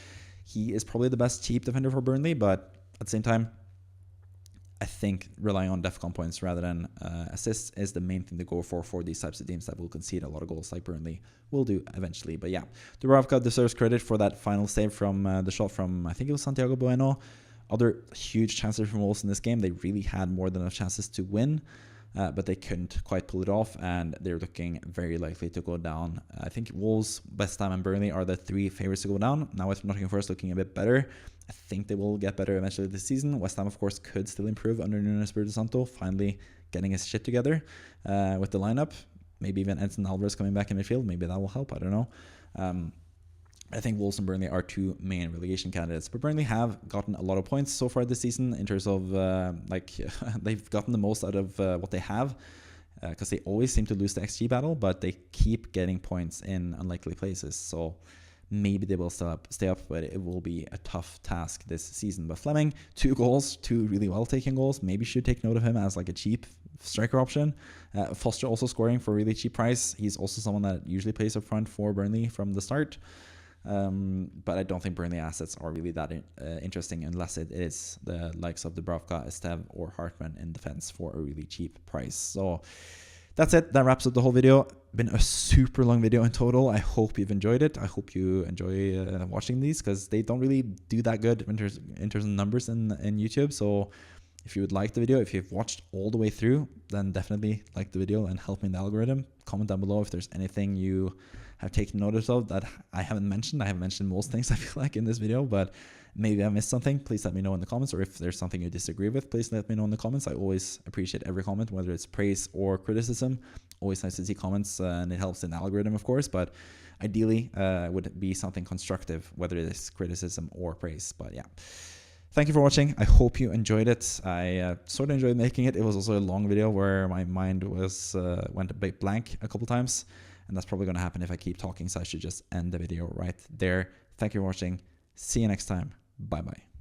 he is probably the best cheap defender for Burnley. But at the same time, I think relying on DEFCON points rather than assists is the main thing to go for these types of teams that will concede a lot of goals like Burnley will do eventually. But yeah, Dubravka deserves credit for that final save from the shot from, I think it was Santiago Bueno. Other huge chances from Wolves in this game. They really had more than enough chances to win, but they couldn't quite pull it off, and they're looking very likely to go down. I think Wolves, West Ham and Burnley are the 3 favorites to go down. Now with Nottingham Forest looking a bit better, I think they will get better eventually this season. West Ham, of course, could still improve under Nuno Espirito Santo, finally getting his shit together with the lineup. Maybe even Edson Alvarez coming back in midfield. Maybe that will help. I don't know. I think Wolves and Burnley are 2 main relegation candidates. But Burnley have gotten a lot of points so far this season in terms of, they've gotten the most out of what they have. Because they always seem to lose the XG battle, but they keep getting points in unlikely places. So maybe they will stay up, but it will be a tough task this season. But Fleming, 2 goals, 2 really well-taken goals. Maybe should take note of him as like a cheap striker option. Foster also scoring for a really cheap price. He's also someone that usually plays up front for Burnley from the start. But I don't think Burnley assets are really that interesting unless it is the likes of Dubravka, Esteve, or Hartman in defense for a really cheap price. So that's it. That wraps up the whole video. Been a super long video in total. I hope you've enjoyed it. I hope you enjoy watching these, because they don't really do that good in terms of numbers in YouTube. So if you would like the video, if you've watched all the way through, then definitely like the video and help me in the algorithm. Comment down below if there's anything you have taken notice of that I haven't mentioned. I haven't mentioned most things, I feel like, in this video, but maybe I missed something. Please let me know in the comments, or if there's something you disagree with, please let me know in the comments. I always appreciate every comment, whether it's praise or criticism. Always nice to see comments, and it helps in the algorithm, of course, but ideally would be something constructive, whether it is criticism or praise. But yeah, thank you for watching. I hope you enjoyed it. I sort of enjoyed making it. It was also a long video where my mind was went a bit blank a couple times, and that's probably going to happen if I keep talking, so I should just end the video right there. Thank you for watching. See you next time. Bye bye.